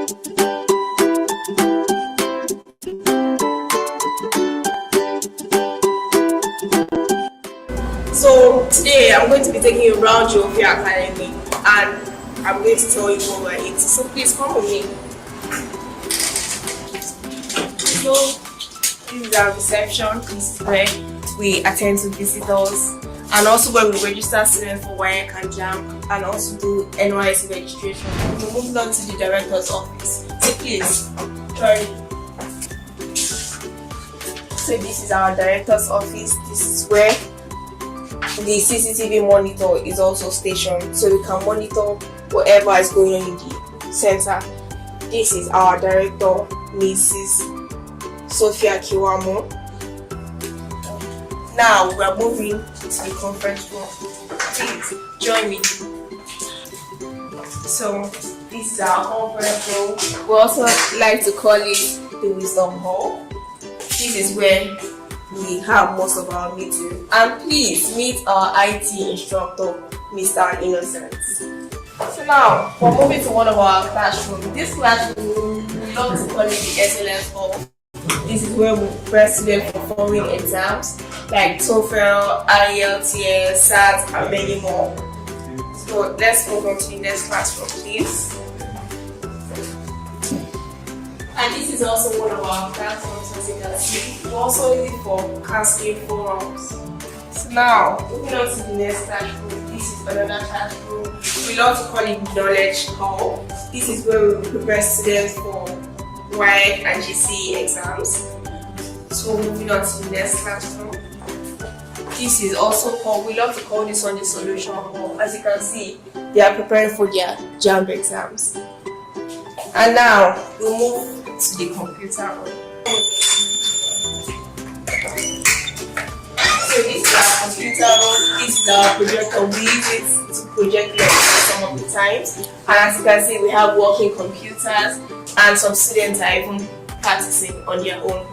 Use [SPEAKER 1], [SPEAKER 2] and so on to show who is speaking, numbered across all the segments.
[SPEAKER 1] So today I'm going to be taking you around Geoffrey Academy and I'm going to tell you what we're into. So please come with me. So this is our reception. This is where we attend to visitors and also where we register students for WAEC and JAM and also do NYSC registration. We're moving on to the director's office. So please join me. So this is our director's office. This is where the CCTV monitor is also stationed, so we can monitor whatever is going on in the center. This is our director, Mrs. Sophia Kiwamo. Now we are moving to the conference room. Please join me. So this is our conference room. We also like to call it the Wisdom Hall. This is where we have most of our meetings. And please meet our IT instructor, Mr. Innocent. So now, we're moving to one of our classrooms. This classroom, we love to call it the SLS Hall. This is where we prepare students for foreign exams like TOEFL, IELTS, SAT, and many more. So let's move on to the next classroom, please. And this is also one of our classrooms, as you can see. We also use it for counseling forums. So now, moving on to the next classroom. This is another classroom. We love to call it Knowledge Hall. This is where we prepare students for WAEC and GCE exams. So moving on to the next classroom. This is also called, we love to call this one the Solution Hall. As you can see, they are preparing for their JAMB exams. And now, we move to the computer room. So this is our computer room. This is our projector. We use it to project lectures some of the times. And as you can see, we have working computers and some students are even practicing on their own.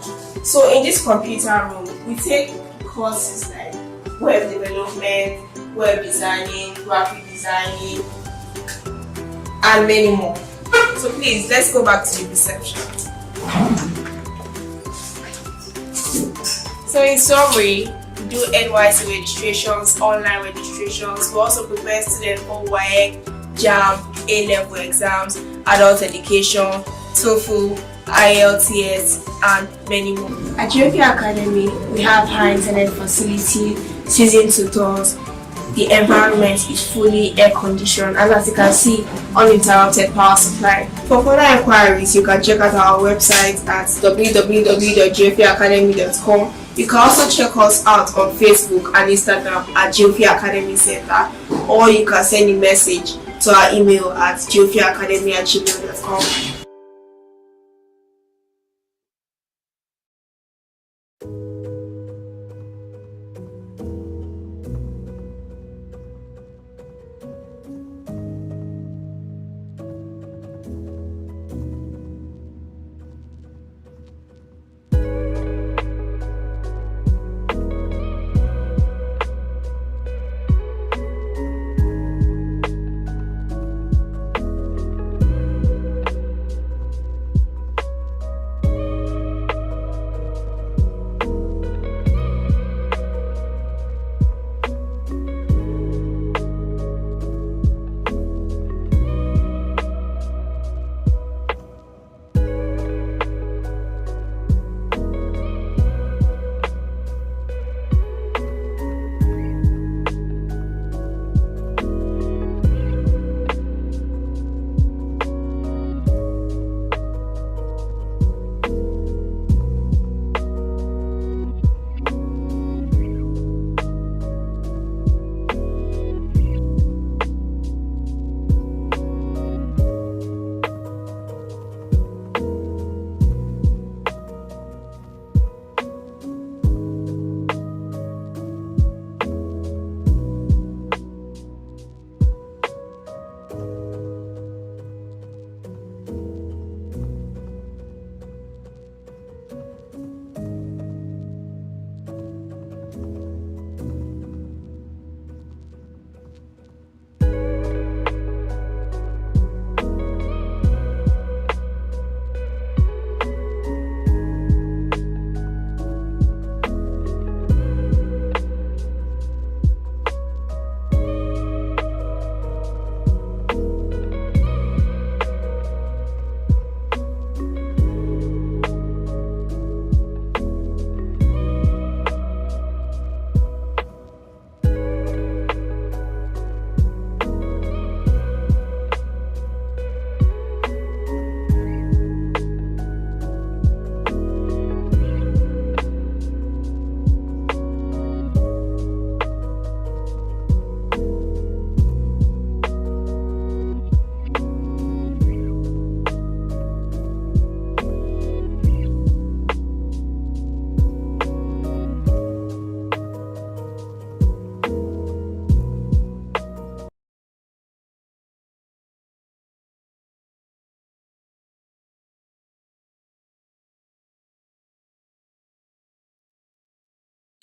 [SPEAKER 1] So in this computer room, we take courses like web development, web designing, graphic designing, and many more. So please, let's go back to the reception. So in summary, we do NYSC registrations, online registrations. We also prepare students for WAEC, JAM, A-level exams, adult education, TOEFL, IELTS, and many more. At Geoffrey Academy, we have high internet facility, seasoned tutors. The environment is fully air conditioned and as you can see, uninterrupted power supply. For further inquiries, you can check out our website at www.geoffreyacademy.com. You can also check us out on Facebook and Instagram at Geoffrey Academy Center, or you can send a message to our email at geoffreyacademy@gmail.com.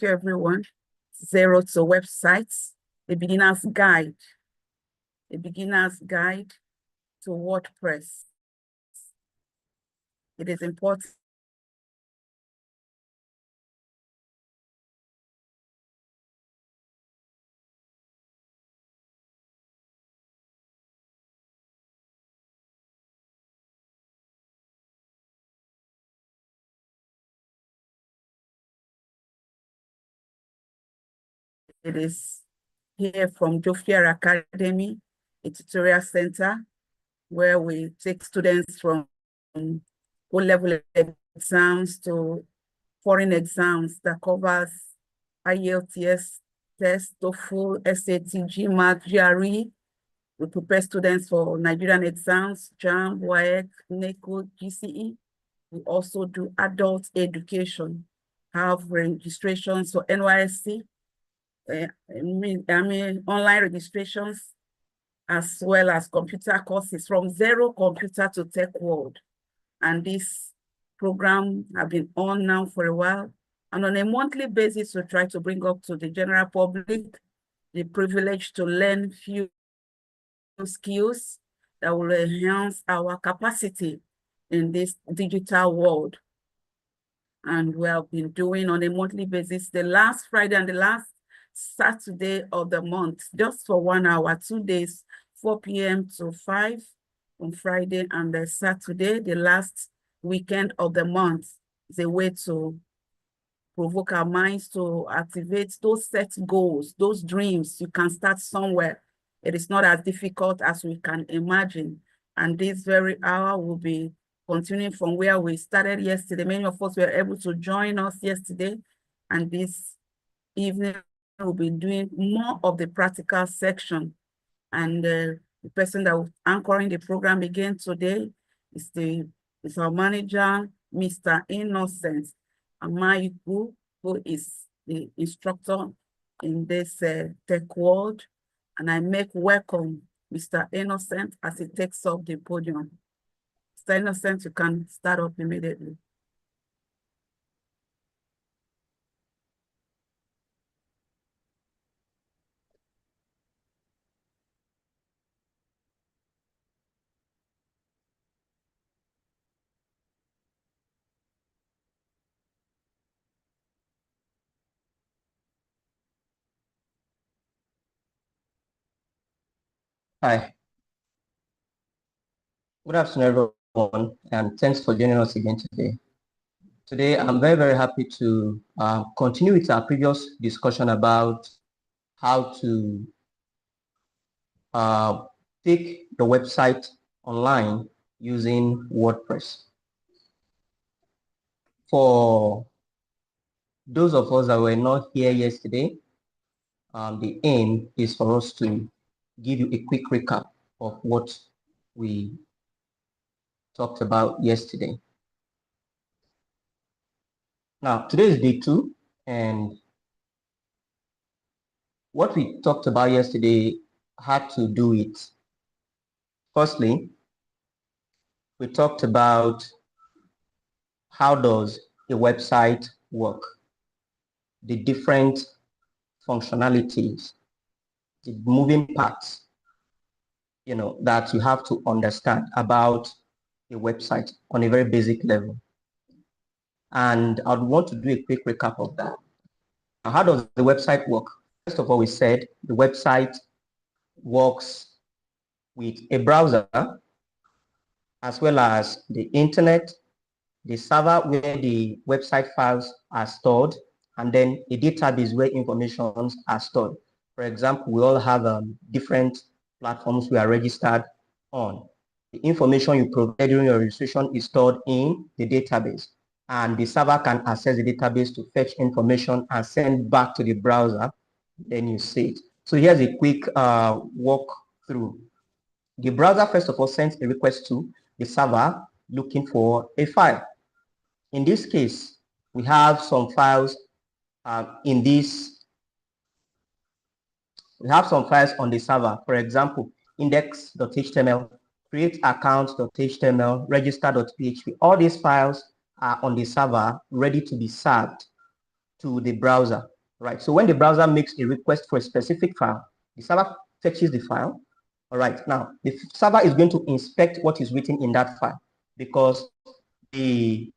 [SPEAKER 2] you, everyone. Zero to websites, a beginner's guide to WordPress. It is important it is here from Joffier Academy, a tutorial center where we take students from O-level exams to foreign exams that covers IELTS test, TOEFL, SAT, GMAT, GRE. We prepare students for Nigerian exams, JAMB, WAEC, NECO, GCE. We also do adult education, have registrations for NYSC, online registrations, as well as computer courses from zero computer to tech world. And this program have been on now for a while. And on a monthly basis, we try to bring up to the general public the privilege to learn few skills that will enhance our capacity in this digital world. And we have been doing on a monthly basis the last Friday and the last Saturday of the month, just for 1 hour, 2 days, 4 p.m. to 5 on Friday and the Saturday, the last weekend of the month, is a way to provoke our minds to activate those set goals, those dreams. You can start somewhere. It is not as difficult as we can imagine. And this very hour will be continuing from where we started yesterday. Many of us were able to join us yesterday. And this evening, we'll be doing more of the practical section. And the person that will anchoring the program again today is our manager, Mr. Innocent Amayiku, who is the instructor in this tech world. And I make welcome Mr. Innocent as he takes up the podium. Mr. Innocent, you can start up immediately.
[SPEAKER 3] Hi. Good afternoon, everyone, and thanks for joining us again today. Today, I'm very, very happy to continue with our previous discussion about how to take the website online using WordPress. For those of us that were not here yesterday, the aim is for us to give you a quick recap of what we talked about yesterday. Now, today is day 2, and what we talked about yesterday had to do with, firstly, we talked about how does a website work, the different functionalities, the moving parts, that you have to understand about a website on a very basic level. And I'd want to do a quick recap of that. Now, how does the website work? First of all, we said the website works with a browser as well as the internet, the server where the website files are stored, and then a database where information are stored. For example, we all have different platforms we are registered on. The information you provide during your registration is stored in the database, and the server can access the database to fetch information and send back to the browser. Then you see it. So here's a quick walk through. The browser, first of all, sends a request to the server looking for a file. In this case, we have some files we have some files on the server. For example, index.html, createaccount.html, register.php. All these files are on the server ready to be served to the browser. right? So when the browser makes a request for a specific file, the server fetches the file. All right, now the server is going to inspect what is written in that file because the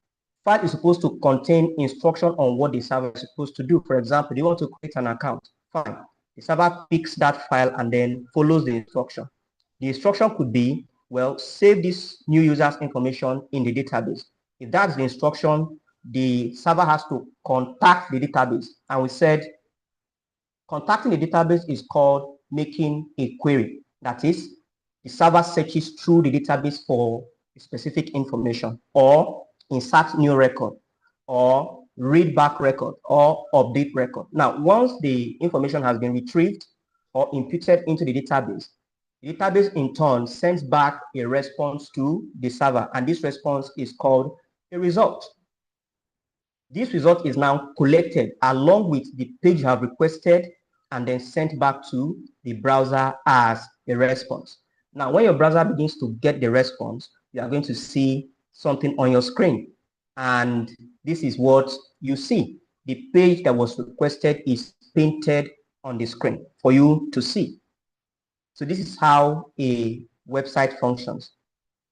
[SPEAKER 3] file is supposed to contain instruction on what the server is supposed to do. For example, you want to create an account, fine. The server picks that file and then follows the instruction. The instruction could be, well, save this new user's information in the database. If that's the instruction, the server has to contact the database. And we said contacting the database is called making a query. That is, the server searches through the database for specific information or insert new record or read back record or update record. Now, once the information has been retrieved or imputed into the database in turn sends back a response to the server, and this response is called a result. This result is now collected along with the page you have requested and then sent back to the browser as a response. Now, when your browser begins to get the response, you are going to see something on your screen. And this is what you see. The page that was requested is painted on the screen for you to see. So this is how a website functions.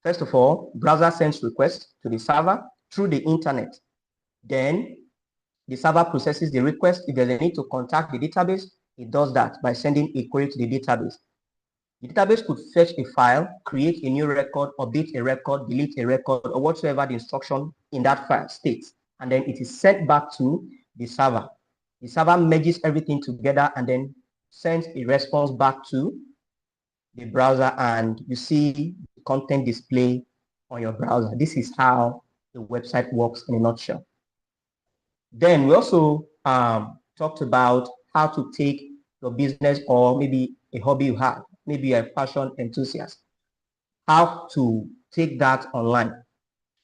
[SPEAKER 3] First of all, browser sends request to the server through the internet. Then the server processes the request. If there's a need to contact the database, it does that by sending a query to the database. The database could fetch a file, create a new record, update a record, delete a record, or whatsoever the instruction in that file states. And then it is sent back to the server. The server merges everything together and then sends a response back to the browser, and you see the content display on your browser. This is how the website works in a nutshell. Then we also talked about how to take your business or maybe a hobby you have, maybe you're a fashion enthusiast, how to take that online.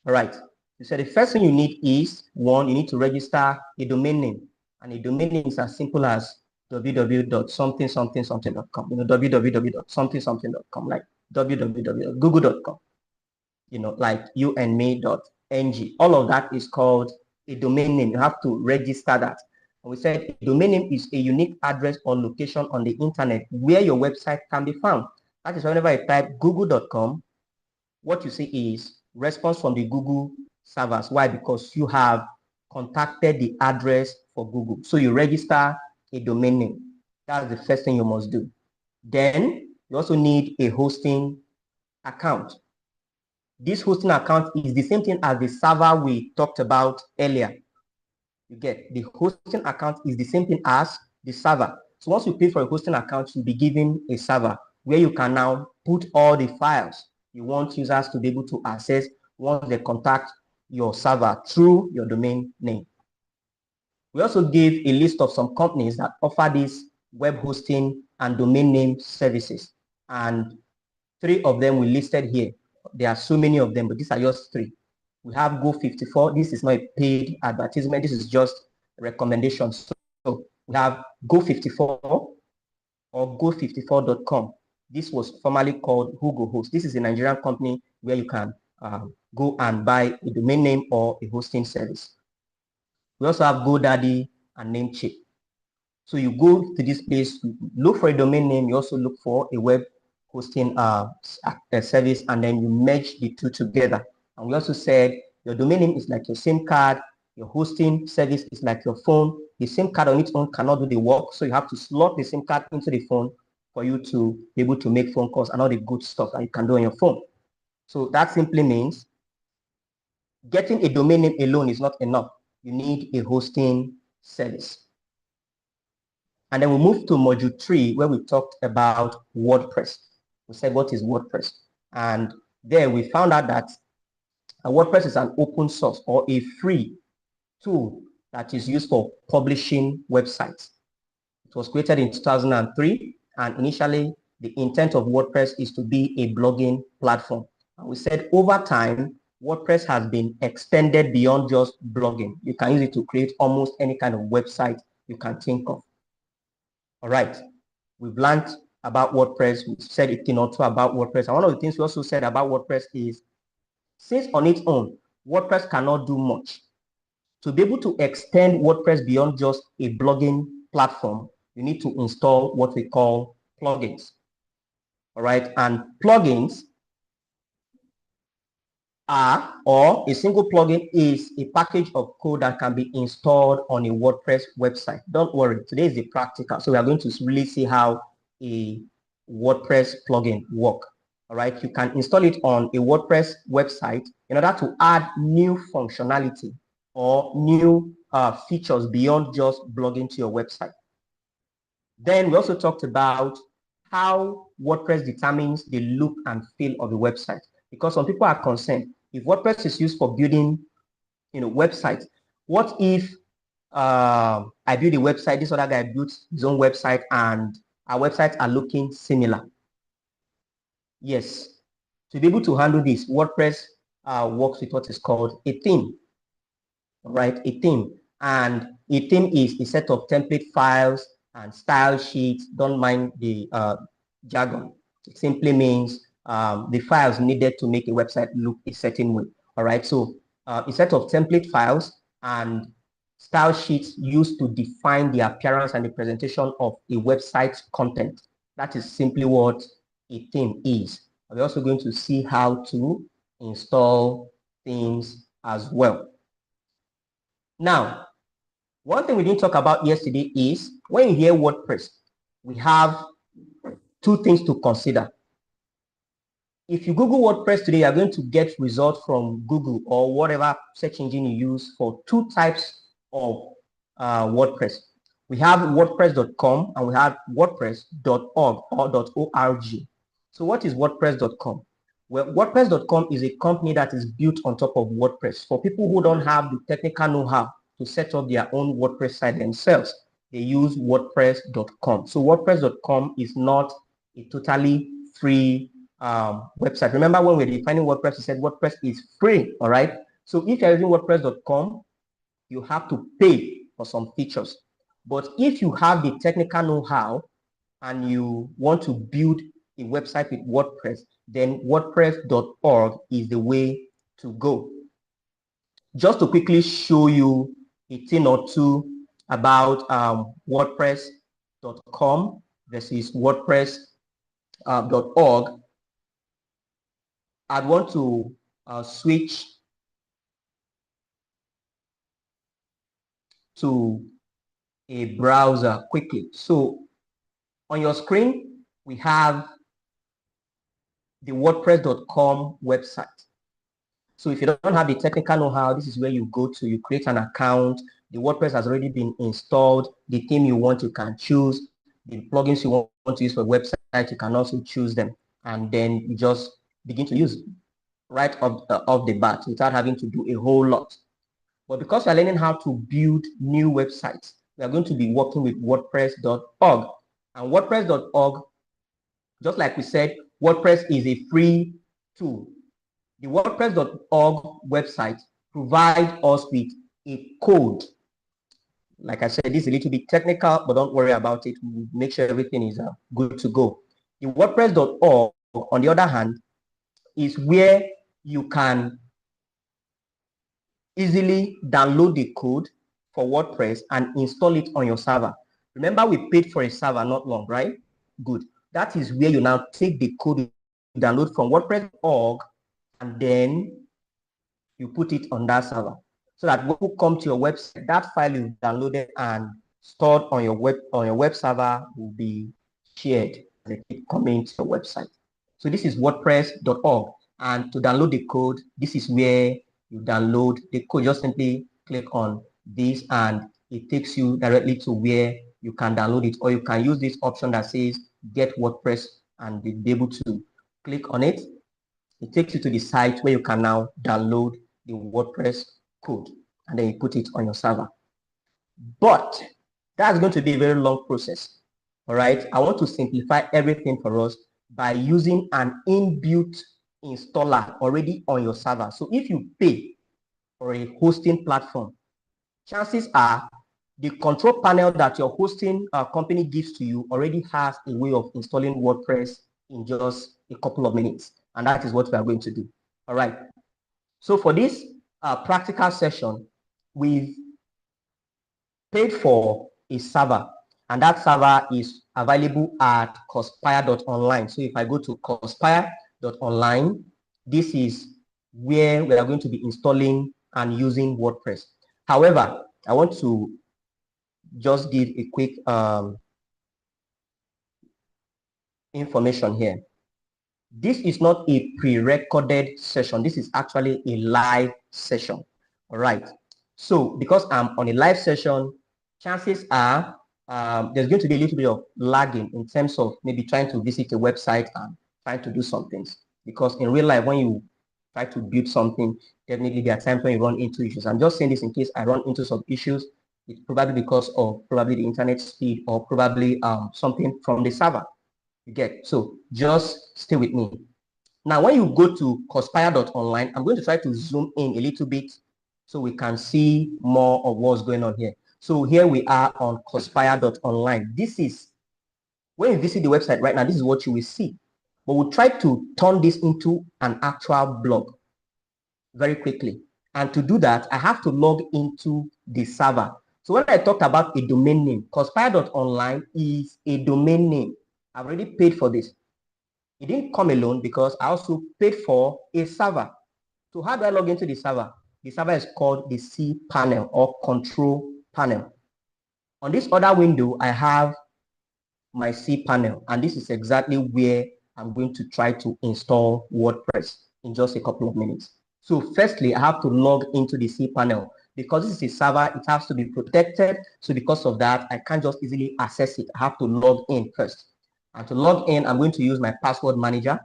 [SPEAKER 3] All right. You said the first thing you need is, one, you need to register a domain name. And a domain name is as simple as www.something.com, www.something.com, like www.google.com, like youandme.ng. All of that is called a domain name. You have to register that. And we said a domain name is a unique address or location on the internet where your website can be found. That is whenever you type google.com, what you see is response from the Google servers. Why? Because you have contacted the address for Google. So you register a domain name. That's the first thing you must do. Then you also need a hosting account. This hosting account is the same thing as the server we talked about earlier. You get the hosting account is the same thing as the server. So once you pay for a hosting account, you'll be given a server where you can now put all the files you want users to be able to access once they contact your server through your domain name. We also gave a list of some companies that offer these web hosting and domain name services. And 3 of them we listed here. There are so many of them, but these are just 3. We have Go54. This is not a paid advertisement. This is just recommendations. So we have Go54 or Go54.com. This was formerly called WhoGoHost. This is a Nigerian company where you can go and buy a domain name or a hosting service. We also have GoDaddy and Namecheap. So you go to this place, look for a domain name. You also look for a web hosting service, and then you merge the two together. And we also said your domain name is like your SIM card, your hosting service is like your phone. The SIM card on its own cannot do the work, so you have to slot the SIM card into the phone for you to be able to make phone calls and all the good stuff that you can do on your phone. So that simply means getting a domain name alone is not enough. You need a hosting service. And then we moved to module 3, where we talked about WordPress. We said, what is WordPress? And there we found out that WordPress is an open source or a free tool that is used for publishing websites. It was created in 2003, and initially the intent of WordPress is to be a blogging platform. And we said over time, WordPress has been extended beyond just blogging. You can use it to create almost any kind of website you can think of. All right, we've learned about WordPress. We've said a thing or two about WordPress. And one of the things we also said about WordPress is, since on its own, WordPress cannot do much. To be able to extend WordPress beyond just a blogging platform, you need to install what we call plugins. All right, and plugins are, or a single plugin is a package of code that can be installed on a WordPress website. Don't worry, today is the practical. So we are going to really see how a WordPress plugin works. All right, you can install it on a WordPress website in order to add new functionality or new features beyond just blogging to your website. Then we also talked about how WordPress determines the look and feel of the website, because some people are concerned if WordPress is used for building, websites. What if I build a website, this other guy built his own website, and our websites are looking similar? Yes, to be able to handle this, WordPress works with what is called a theme. Right, a theme. And a theme is a set of template files and style sheets. Don't mind the jargon. It simply means the files needed to make a website look a certain way. All right, so a set of template files and style sheets used to define the appearance and the presentation of a website's content. That is simply what a theme is. We're also going to see how to install themes as well. Now, one thing we didn't talk about yesterday is when you hear WordPress, we have two things to consider. If you Google WordPress today, you're going to get results from Google or whatever search engine you use for two types of WordPress. We have WordPress.com and we have WordPress.org or .org. So what is WordPress.com? Well, WordPress.com is a company that is built on top of WordPress. For people who don't have the technical know-how to set up their own WordPress site themselves, they use WordPress.com. So WordPress.com is not a totally free website. Remember when we were defining WordPress, we said WordPress is free, all right? So if you're using WordPress.com, you have to pay for some features. But if you have the technical know-how and you want to build a website with WordPress, then WordPress.org is the way to go. Just to quickly show you a thing or two about WordPress.com versus WordPress.org, I'd want to switch to a browser quickly. So on your screen, we have the WordPress.com website. So if you don't have the technical know-how, this is where you go to. You create an account. The WordPress has already been installed. The theme you want, you can choose. The plugins you want to use for website, you can also choose them. And then you just begin to use right off the bat without having to do a whole lot. But because we're learning how to build new websites, we are going to be working with WordPress.org. And WordPress.org, just like we said, WordPress is a free tool. The WordPress.org website provides us with a code. Like I said, this is a little bit technical, but don't worry about it. We'll make sure everything is good to go. The WordPress.org, on the other hand, is where you can easily download the code for WordPress and install it on your server. Remember, we paid for a server not long, right? Good. That is where you now take the code you download from WordPress.org and then you put it on that server. So that when people come to your website, that file you downloaded and stored on your web server will be shared and they keep coming to your website. So this is WordPress.org. And to download the code, this is where you download the code. Just simply click on this and it takes you directly to where you can download it, or you can use this option that says get WordPress and be able to click on it. It takes you to the site where you can now download the WordPress code and then you put it on your server. But that's going to be a very long process. All right. I want to simplify everything for us by using an inbuilt installer already on your server. So if you pay for a hosting platform, chances are the control panel that your hosting company gives to you already has a way of installing WordPress in just a couple of minutes. And that is what we are going to do. All right. So for this practical session, we've paid for a server And that server is available at cospire.online. So if I go to cospire.online, this is where we are going to be installing and using WordPress. However, I want to just give a quick information here. This is not a pre-recorded session. This is actually a live session. All right. So because I'm on a live session, chances are there's going to be a little bit of lagging in terms of maybe trying to visit a website and trying to do some things. Because in real life, when you try to build something, definitely there are times when you run into issues. I'm just saying this in case I run into some issues. It's probably because of probably the internet speed or probably something from the server. You get, so just stay with me. Now, when you go to cospire.online, I'm going to try to zoom in a little bit so we can see more of what's going on here. So here we are on cospire.online. This is, when you visit the website right now, this is what you will see. But we'll try to turn this into an actual blog very quickly. And to do that, I have to log into the server. So when I talked about a domain name, cospire.online is a domain name. I've already paid for this. It didn't come alone because I also paid for a server. So how do I log into the server? The server is called the cPanel or control panel. On this other window, I have my cPanel, and this is exactly where I'm going to try to install WordPress in just a couple of minutes. So firstly, I have to log into the cPanel. Because this is a server, it has to be protected. So because of that, I can't just easily access it. I have to log in first. And to log in, I'm going to use my password manager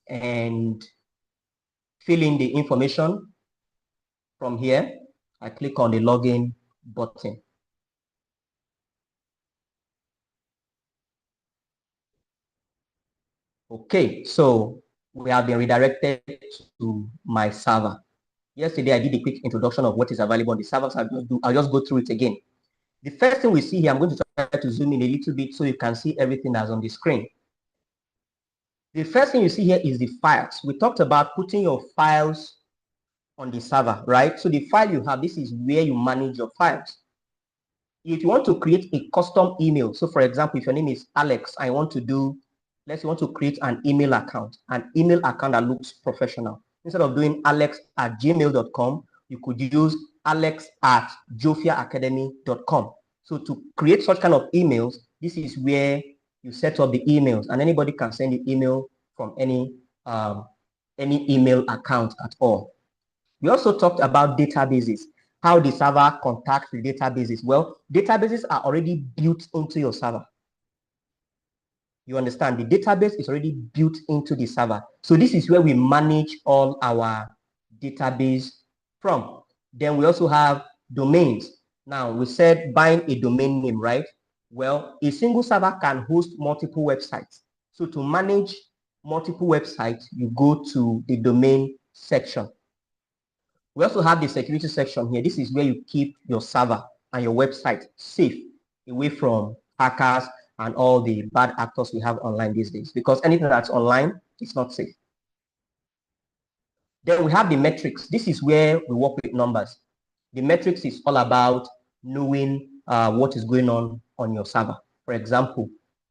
[SPEAKER 3] and fill in the information. From here, I click on the login button. Okay, so we have been redirected to my server. Yesterday, I did a quick introduction of what is available on the server, so I'll just go through it again. The first thing we see here, I'm going to try to zoom in a little bit so you can see everything that's on the screen. The first thing you see here is the files. We talked about putting your files on the server, right? So the file you have, this is where you manage your files. If you want to create a custom email, so for example, if your name is Alex, I want to do, let's say you want to create an email account that looks professional. Instead of doing alex@gmail.com, you could use alex@jofiaacademy.com. So to create such kind of emails, this is where you set up the emails, and anybody can send the email from any email account at all. We also talked about databases, how the server contacts the databases. Well, databases are already built into your server. You understand? The database is already built into the server. So this is where we manage all our database from. Then we also have domains. Now, we said buying a domain name, right? Well, a single server can host multiple websites. So to manage multiple websites, you go to the domain section. We also have the security section here. This is where you keep your server and your website safe away from hackers and all the bad actors we have online these days, because anything that's online is not safe. Then we have the metrics. This is where we work with numbers. The metrics is all about knowing what is going on your server. For example,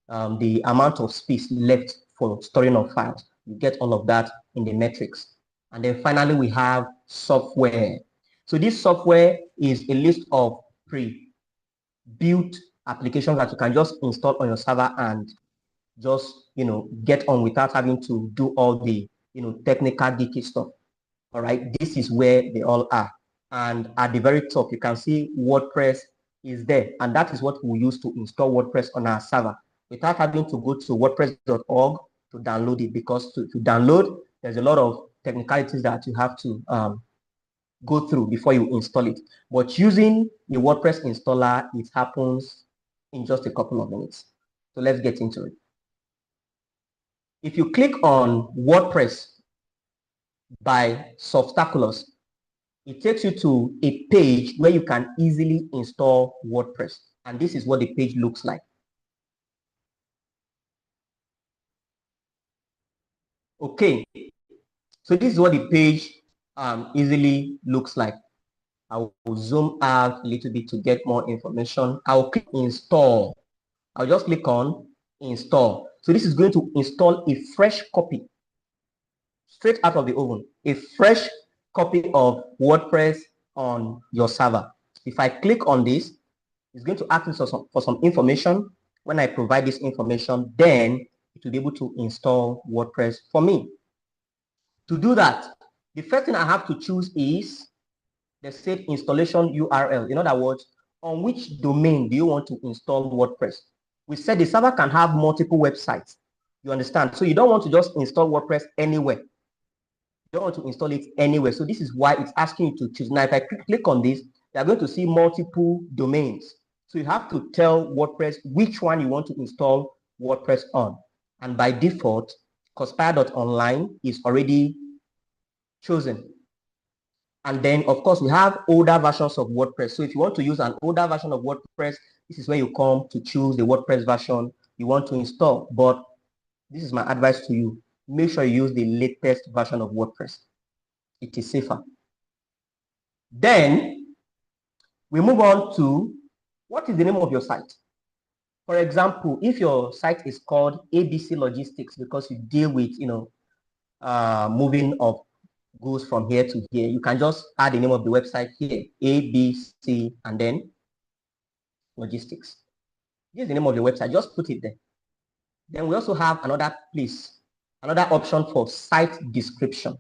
[SPEAKER 3] the amount of space left for storing of files. You get all of that in the metrics. And then finally, we have software. So this software is a list of pre-built applications that you can just install on your server and just, get on without having to do all the, technical geeky stuff. All right, this is where they all are. And at the very top, you can see WordPress is there. And that is what we use to install WordPress on our server without having to go to wordpress.org to download it, because to download, there's a lot of technicalities that you have to go through before you install it. But using the WordPress installer, it happens in just a couple of minutes. So let's get into it. If you click on WordPress by Softaculous, it takes you to a page where you can easily install WordPress. And this is what the page looks like. Okay, so this is what the page easily looks like. I will zoom out a little bit to get more information. I'll click install. I'll just click on install. So this is going to install a fresh copy straight out of the oven, a fresh copy of WordPress on your server. If I click on this, it's going to ask me for some information. When I provide this information, then it will be able to install WordPress for me. To do that, the first thing I have to choose is the set installation URL. In other words, on which domain do you want to install WordPress? We said the server can have multiple websites. You understand? So you don't want to just install WordPress anywhere. You don't want to install it anywhere. So this is why it's asking you to choose. Now, if I click on this, you are going to see multiple domains. So you have to tell WordPress which one you want to install WordPress on. And by default, Conspire.online is already chosen. And then, of course, we have older versions of WordPress. So if you want to use an older version of WordPress, this is where you come to choose the WordPress version you want to install. But this is my advice to you. Make sure you use the latest version of WordPress. It is safer. Then we move on to what is the name of your site? For example, if your site is called ABC Logistics because you deal with, moving of goods from here to here, you can just add the name of the website here, ABC, and then Logistics. Here's the name of the website. Just put it there. Then we also have another place, another option for site description.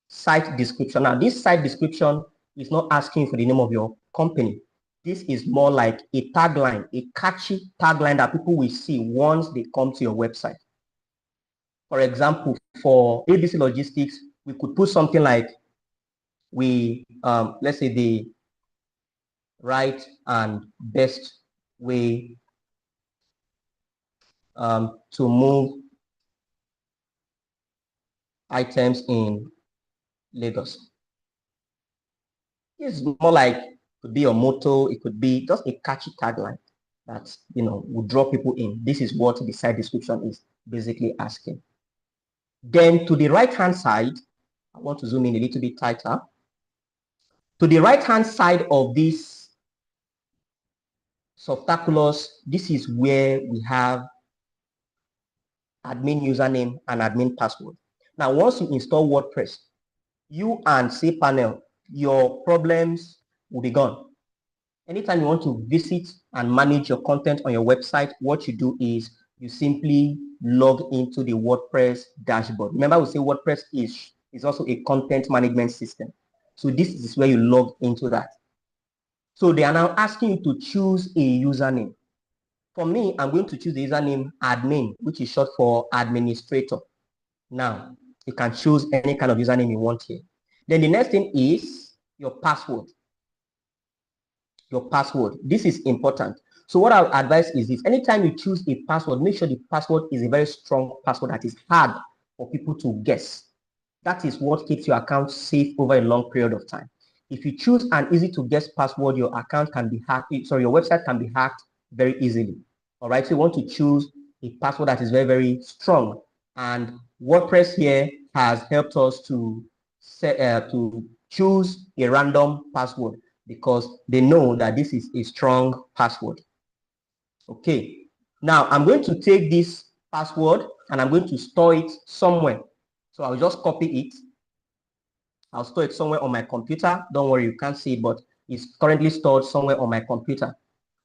[SPEAKER 3] Site description. Now, this site description is not asking for the name of your company. This is more like a tagline, a catchy tagline that people will see once they come to your website. For example, for ABC Logistics, we could put something like let's say the right and best way to move items in Lagos. It's more like, it could be your motto, it could be just a catchy tagline that will draw people in. This is what the site description is basically asking. Then to the right-hand side, I want to zoom in a little bit tighter. To the right-hand side of this subtaculous, this is where we have admin username and admin password. Now, once you install WordPress, you and cPanel, your problems will be gone. Anytime you want to visit and manage your content on your website, what you do is you simply log into the WordPress dashboard. Remember, we say WordPress is also a content management system. So this is where you log into that. So they are now asking you to choose a username. For me, I'm going to choose the username admin, which is short for administrator. Now, you can choose any kind of username you want here. Then the next thing is your password. Your password. This is important. So what I would advise is this. Anytime you choose a password, make sure the password is a very strong password that is hard for people to guess. That is what keeps your account safe over a long period of time. If you choose an easy to guess password, your account can be hacked. Sorry, your website can be hacked very easily. All right. So you want to choose a password that is very, very strong. And WordPress here has helped us to choose a random password because they know that this is a strong password. Okay. Now I'm going to take this password and I'm going to store it somewhere. So I'll just copy it. I'll store it somewhere on my computer. Don't worry, you can't see it, but it's currently stored somewhere on my computer.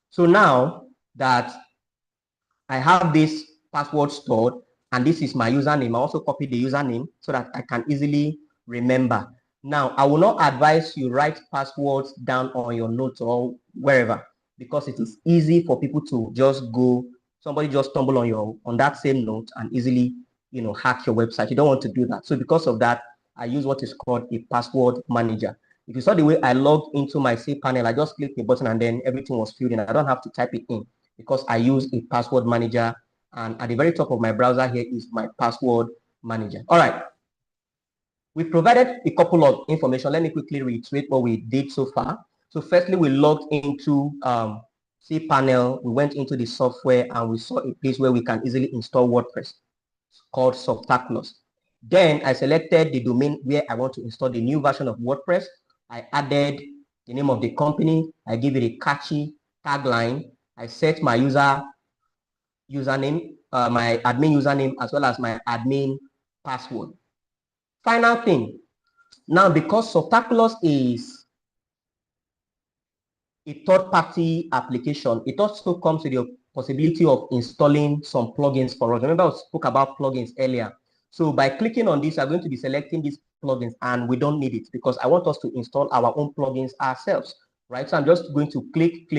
[SPEAKER 3] So now that I have this password stored and this is my username, I also copy the username so that I can easily remember. Now, I will not advise you write passwords down on your notes or wherever because it is easy for people to just somebody just stumble on that same note and easily, hack your website. You don't want to do that. So because of that, I use what is called a password manager. If you saw the way I logged into my cPanel, I just clicked a button and then everything was filled in. I don't have to type it in because I use a password manager. And at the very top of my browser here is my password manager. All right. We provided a couple of information. Let me quickly reiterate what we did so far. So firstly, we logged into cPanel. We went into the software and we saw a place where we can easily install WordPress called Subtaculous. Then I selected the domain where I want to install the new version of WordPress. I added the name of the company. I give it a catchy tagline. I set my username, my admin username, as well as my admin password. Final thing. Now, because Softaculous is a third-party application, it also comes with the possibility of installing some plugins for us. Remember, I spoke about plugins earlier. So by clicking on this, I'm going to be selecting these plugins, and we don't need it because I want us to install our own plugins ourselves, right? So I'm just going to click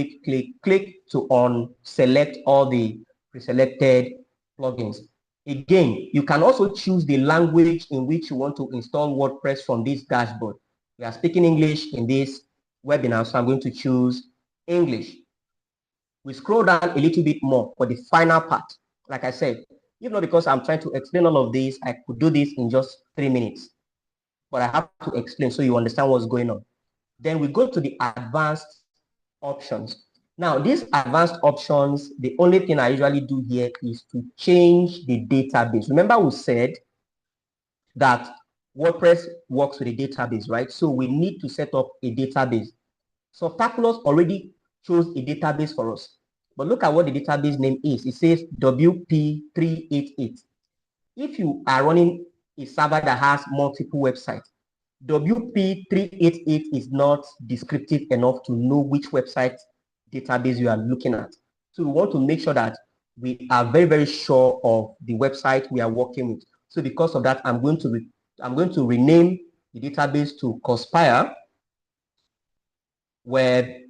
[SPEAKER 3] to select all the pre-selected plugins. Again, you can also choose the language in which you want to install WordPress from this dashboard. We are speaking English in this webinar, so I'm going to choose English. We scroll down a little bit more for the final part. Like I said, if not because I'm trying to explain all of this, I could do this in just 3 minutes. But I have to explain so you understand what's going on. Then we go to the advanced options. Now, these advanced options, the only thing I usually do here is to change the database. Remember we said that WordPress works with a database, right? So we need to set up a database. Softaculous already chose a database for us. But look at what the database name is. It says WP388. If you are running a server that has multiple websites, WP388 is not descriptive enough to know which website database you are looking at. So we want to make sure that we are very, very sure of the website we are working with. So because of that, I'm going to rename the database to Conspire website,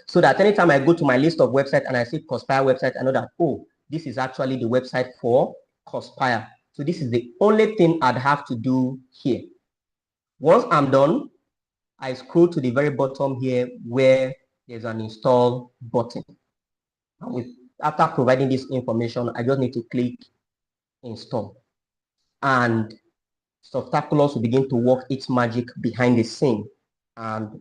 [SPEAKER 3] so that anytime I go to my list of websites and I see Conspire website, I know that, oh, this is actually the website for Conspire. So this is the only thing I'd have to do here. Once I'm done, I scroll to the very bottom here where there's an install button. After providing this information, I just need to click install. And Softaculous will begin to work its magic behind the scene. And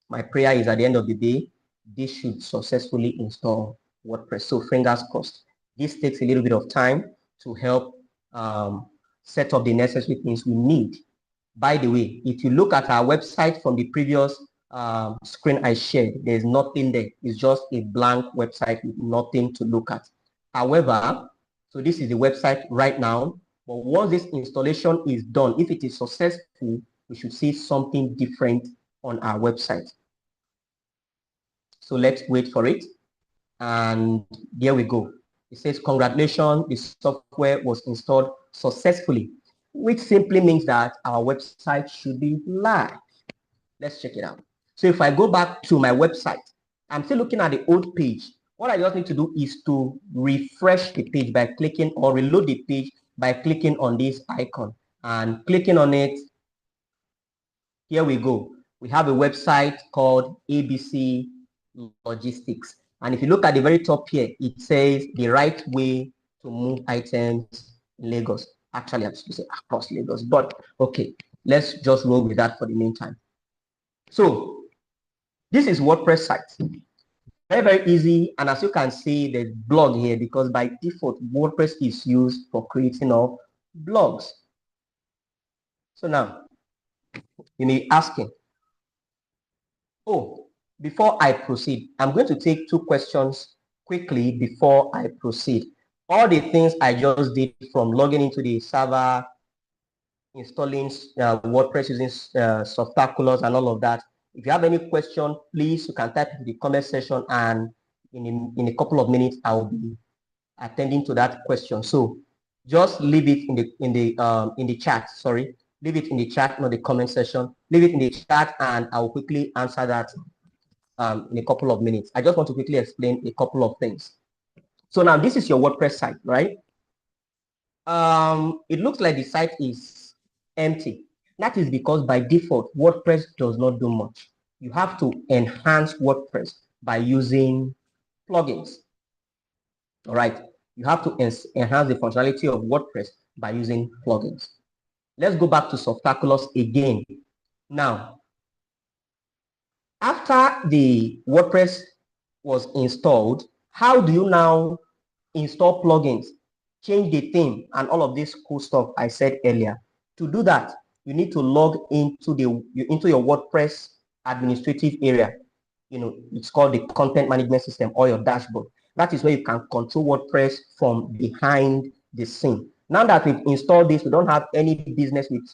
[SPEAKER 3] my prayer is at the end of the day, this should successfully install WordPress. So fingers crossed. This takes a little bit of time to help set up the necessary things we need. By the way, if you look at our website from the previous screen I shared, there's nothing there. It's just a blank website with nothing to look at. However, so this is the website right now. But once this installation is done, if it is successful, we should see something different on our website. So let's wait for it. And there we go. It says, congratulations, the software was installed successfully, which simply means that our website should be live. Let's check it out. So if I go back to my website, I'm still looking at the old page. What I just need to do is to refresh the page by clicking, or reload the page by clicking on this icon and clicking on it. Here we go. We have a website called ABC Logistics. And if you look at the very top here, it says the right way to move items in Lagos. Actually, I'm supposed to say across Lagos, but okay, let's just roll with that for the meantime. So this is WordPress site. Very, very easy. And as you can see, there's blog here because by default, WordPress is used for creating of blogs. So now, you may be asking, oh, before I proceed, I'm going to take 2 questions quickly before I proceed. All the things I just did, from logging into the server, installing WordPress using Softaculous and all of that. If you have any question, please, you can type in the comment section, and in a couple of minutes, I will be attending to that question. So just leave it in the chat. Sorry, leave it in the chat, not the comment section. Leave it in the chat, and I will quickly answer that in a couple of minutes. I just want to quickly explain a couple of things. So now this is your WordPress site, right? It looks like the site is empty. That is because by default, WordPress does not do much. You have to enhance WordPress by using plugins. All right. You have to enhance the functionality of WordPress by using plugins. Let's go back to Softaculous again. Now, after the WordPress was installed, how do you now install plugins, change the theme, and all of this cool stuff I said earlier? To do that, you need to log into your WordPress administrative area. It's called the content management system or your dashboard. That is where you can control WordPress from behind the scene. Now that we've installed this, we don't have any business with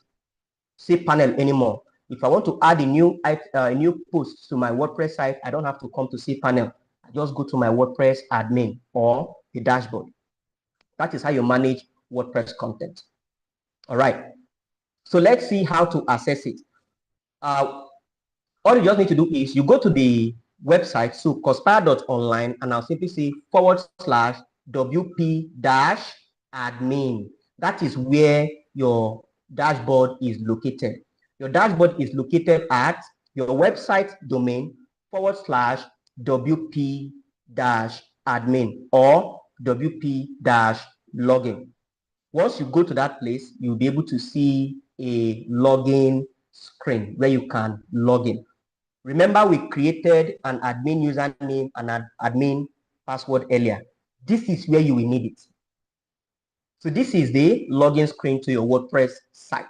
[SPEAKER 3] cPanel anymore. If I want to add a new post to my WordPress site, I don't have to come to cPanel. I just go to my WordPress admin or the dashboard. That is how you manage WordPress content. All right. So let's see how to access it. All you just need to do is you go to the website, so conspire.online, and I'll simply say /WP-admin. That is where your dashboard is located. Your dashboard is located at your website domain /WP-admin or WP-login. Once you go to that place, you'll be able to see a login screen where you can log in. Remember, we created an admin username and an admin password earlier. This is where you will need it. So this is the login screen to your WordPress site.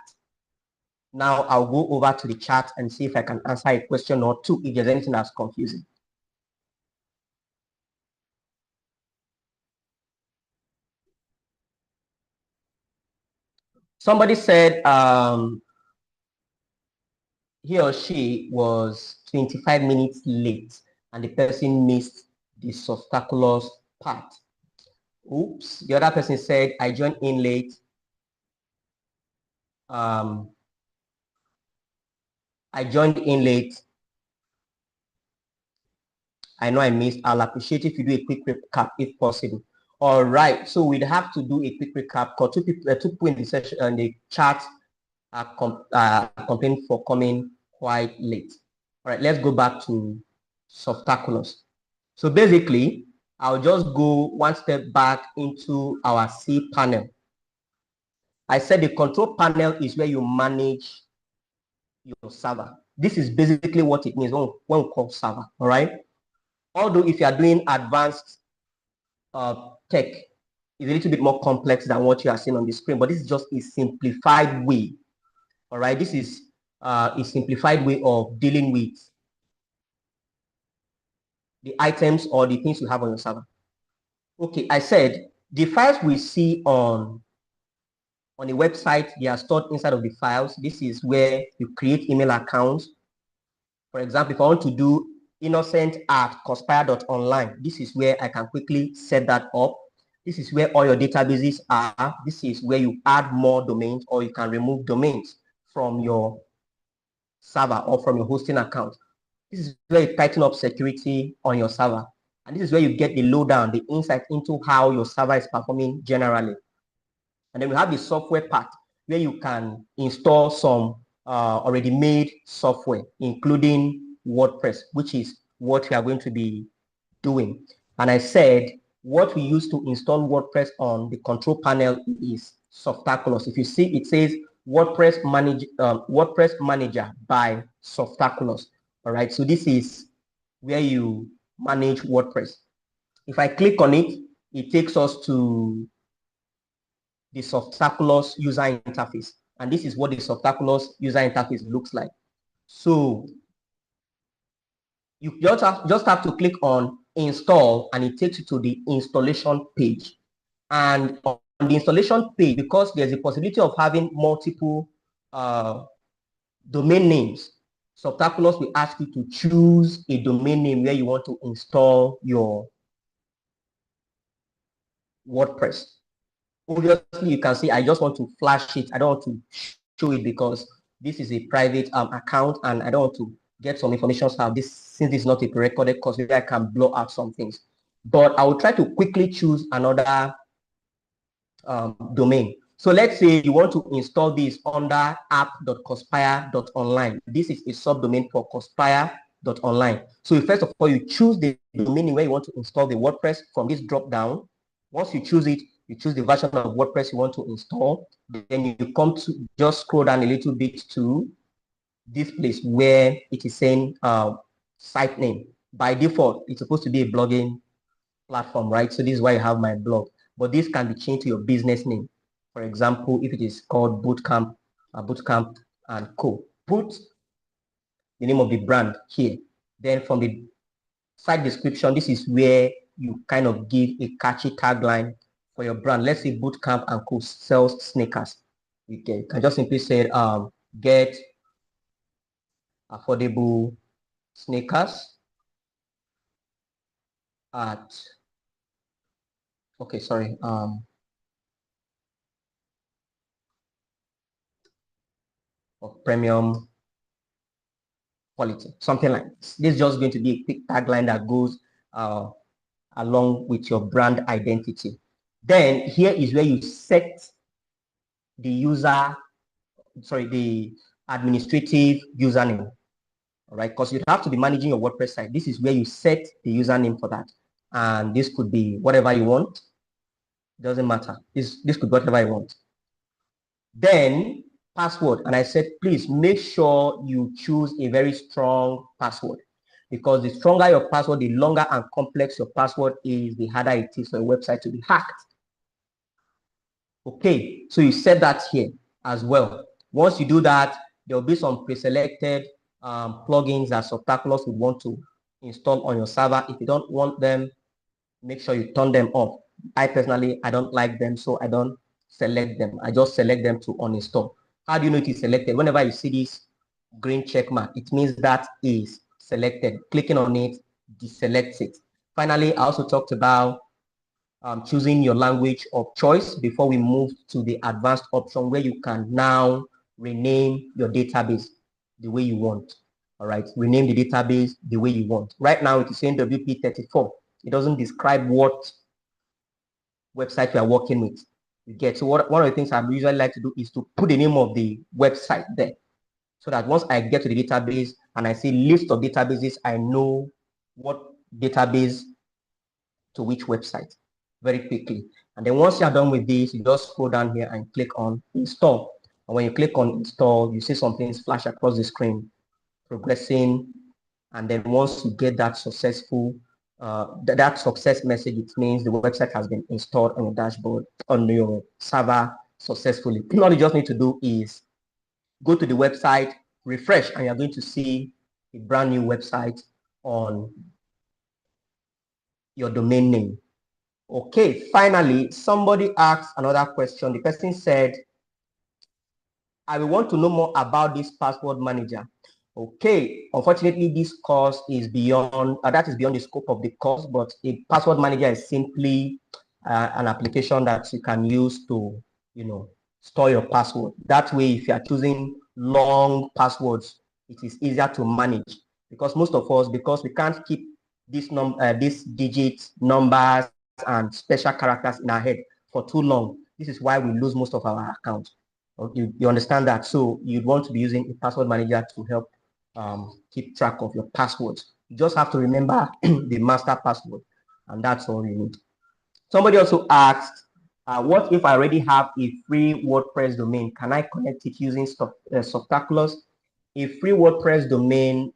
[SPEAKER 3] Now I'll go over to the chat and see if I can answer a question or two if there's anything that's confusing. Somebody said he or she was 25 minutes late and the person missed the substaculous part. Oops, the other person said, I joined in late. I joined in late. I know I missed. I'll appreciate if you do a quick recap if possible. All right, so we'd have to do a quick recap because two people in the session and the chat are complaining for coming quite late. All right, let's go back to substaculous. So basically, I'll just go one step back into our cPanel. I said the control panel is where you manage your server. This is basically what it means when we call server, all right? Although if you are doing advanced tech, it's a little bit more complex than what you are seeing on the screen, but this is just a simplified way, all right? This is a simplified way of dealing with the items or the things you have on your server. Okay, I said the files we see on a website, they are stored inside of the files. This is where you create email accounts. For example, if I want to do innocent@conspire.online, this is where I can quickly set that up. This is where all your databases are. This is where you add more domains or you can remove domains from your server or from your hosting account. This is where you tighten up security on your server. And this is where you get the lowdown, the insight into how your server is performing generally. And then we have the software part where you can install some already made software, including WordPress, which is what we are going to be doing. And I said, what we use to install WordPress on the control panel is Substaculous. If you see, it says WordPress Manager by Substaculous. All right, so this is where you manage WordPress. If I click on it, it takes us to the Substaculous user interface. And this is what the Substaculous user interface looks like. So you just have to click on install and it takes you to the installation page. And on the installation page, because there's a possibility of having multiple domain names, Substaculous will ask you to choose a domain name where you want to install your WordPress. Obviously, you can see I just want to flash it. I don't want to show it because this is a private account and I don't want to get some information out this since this is not a pre-recorded course where I can blow out some things. But I will try to quickly choose another domain. So let's say you want to install this under app.conspire.online. This is a subdomain for conspire.online. So first of all, you choose the domain where you want to install the WordPress from this drop down. Once you choose it, you choose the version of WordPress you want to install. Then you come to just scroll down a little bit to this place where it is saying site name. By default, it's supposed to be a blogging platform, right? So this is why you have my blog. But this can be changed to your business name. For example, if it is called Bootcamp and Co. the name of the brand here. Then from the site description, this is where you kind of give a catchy tagline for your brand. Let's say Bootcamp and Co sells sneakers. You can just simply say, get affordable sneakers at, okay, sorry, of premium quality, something like this. This is just going to be a quick tagline that goes along with your brand identity. Then here is where you set the the administrative username. All right, because you have to be managing your WordPress site. This is where you set the username for that. And this could be whatever you want. Doesn't matter. This could be whatever you want. Then password. And I said, please make sure you choose a very strong password, because the stronger your password, the longer and complex your password is, the harder it is for a website to be hacked. Okay, so you set that here as well. Once you do that, there'll be some pre-selected plugins that Subtaculous would want to install on your server. If you don't want them, make sure you turn them off. I personally, I don't like them, so I don't select them. I just select them to uninstall. How do you know it is selected? Whenever you see this green check mark, it means that is selected. Clicking on it deselects it. Finally, I also talked about choosing your language of choice before we move to the advanced option, where you can now rename your database the way you want. All right, rename the database the way you want. Right now, it is saying WP34. It doesn't describe what website you are working with. You get, so one of the things I usually like to do is to put the name of the website there, so that once I get to the database and I see list of databases, I know what database to which website very quickly. And then once you're done with this, you just scroll down here and click on install. And when you click on install, you see some things flash across the screen, progressing. And then once you get that successful, that success message, it means the website has been installed on your dashboard, on your server successfully. All you just need to do is go to the website, refresh, and you're going to see a brand new website on your domain name. Okay, finally, somebody asked another question. The person said, I will want to know more about this password manager. Okay, unfortunately, this course is beyond, that is beyond the scope of the course, but a password manager is simply an application that you can use to, store your password. That way, if you are choosing long passwords, it is easier to manage, because most of us, because we can't keep these digits, numbers, and special characters in our head for too long. This is why we lose most of our accounts. You understand that? So you'd want to be using a password manager to help keep track of your passwords. You just have to remember the master password, and that's all you need. Somebody also asked, what if I already have a free WordPress domain? Can I connect it using Subtaculous? A free WordPress domain,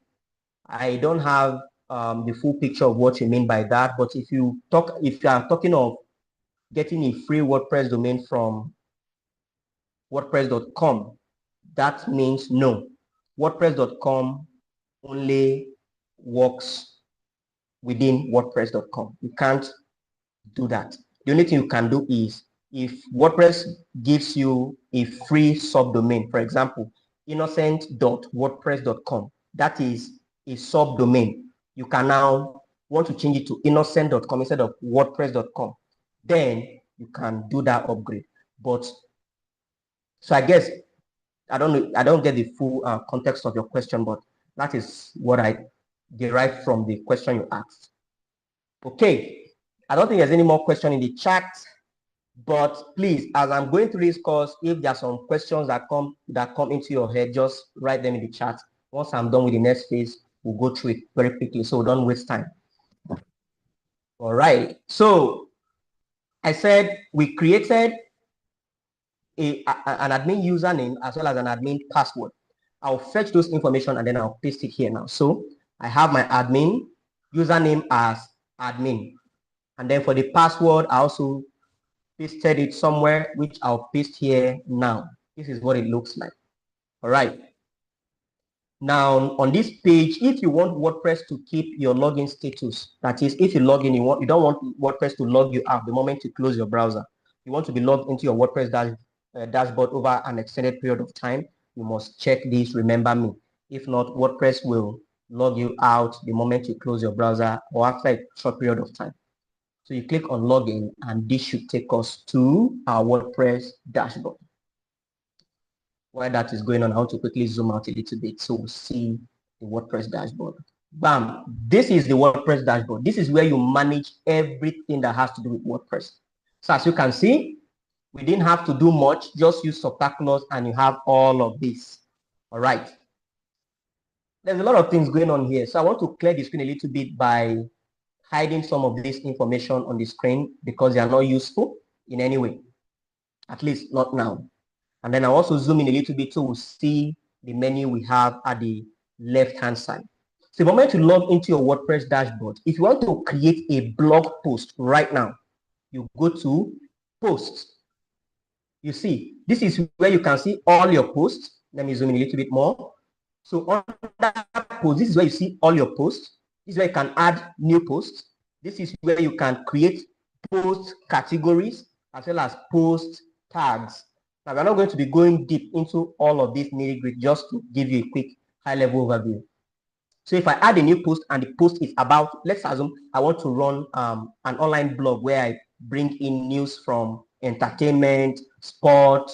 [SPEAKER 3] I don't have the full picture of what you mean by that, but if you are talking of getting a free WordPress domain from WordPress.com, that means no. WordPress.com only works within WordPress.com. You can't do that. The only thing you can do is, if WordPress gives you a free subdomain, for example, innocent.wordpress.com, that is a subdomain. You can now want to change it to innocent.com instead of wordpress.com. Then you can do that upgrade. But so I guess I don't know, I don't get the full context of your question, but that is what I derived from the question you asked. Okay, I don't think there's any more question in the chat, but please, as I'm going through this course, if there are some questions that come into your head, just write them in the chat. Once I'm done with the next phase, we'll go through it very quickly, so don't waste time. All right, so I said we created an admin username as well as an admin password. I'll fetch those information and then I'll paste it here now. So I have my admin username as admin. And then for the password, I also pasted it somewhere, which I'll paste here now. This is what it looks like. All right. Now, on this page, if you want WordPress to keep your login status, that is, if you log in, you don't want WordPress to log you out the moment you close your browser. You want to be logged into your WordPress dashboard over an extended period of time, you must check this, remember me. If not, WordPress will log you out the moment you close your browser or after a short period of time. So you click on login, and this should take us to our WordPress dashboard. While that is going on, I want to quickly zoom out a little bit so we'll see the WordPress dashboard. Bam, this is the WordPress dashboard. This is where you manage everything that has to do with WordPress. So as you can see, we didn't have to do much, just use subtaculars and you have all of this. All right. There's a lot of things going on here. So I want to clear the screen a little bit by hiding some of this information on the screen because they are not useful in any way, at least not now. And then I'll also zoom in a little bit so we'll see the menu we have at the left-hand side. So the moment you log into your WordPress dashboard, if you want to create a blog post right now, you go to posts. You see, this is where you can see all your posts. Let me zoom in a little bit more. So on that post, this is where you see all your posts. This is where you can add new posts. This is where you can create post categories as well as post tags. Now, we're not going to be going deep into all of this nitty-gritty, just to give you a quick high-level overview. So if I add a new post and the post is about, let's assume I want to run an online blog where I bring in news from entertainment, sport,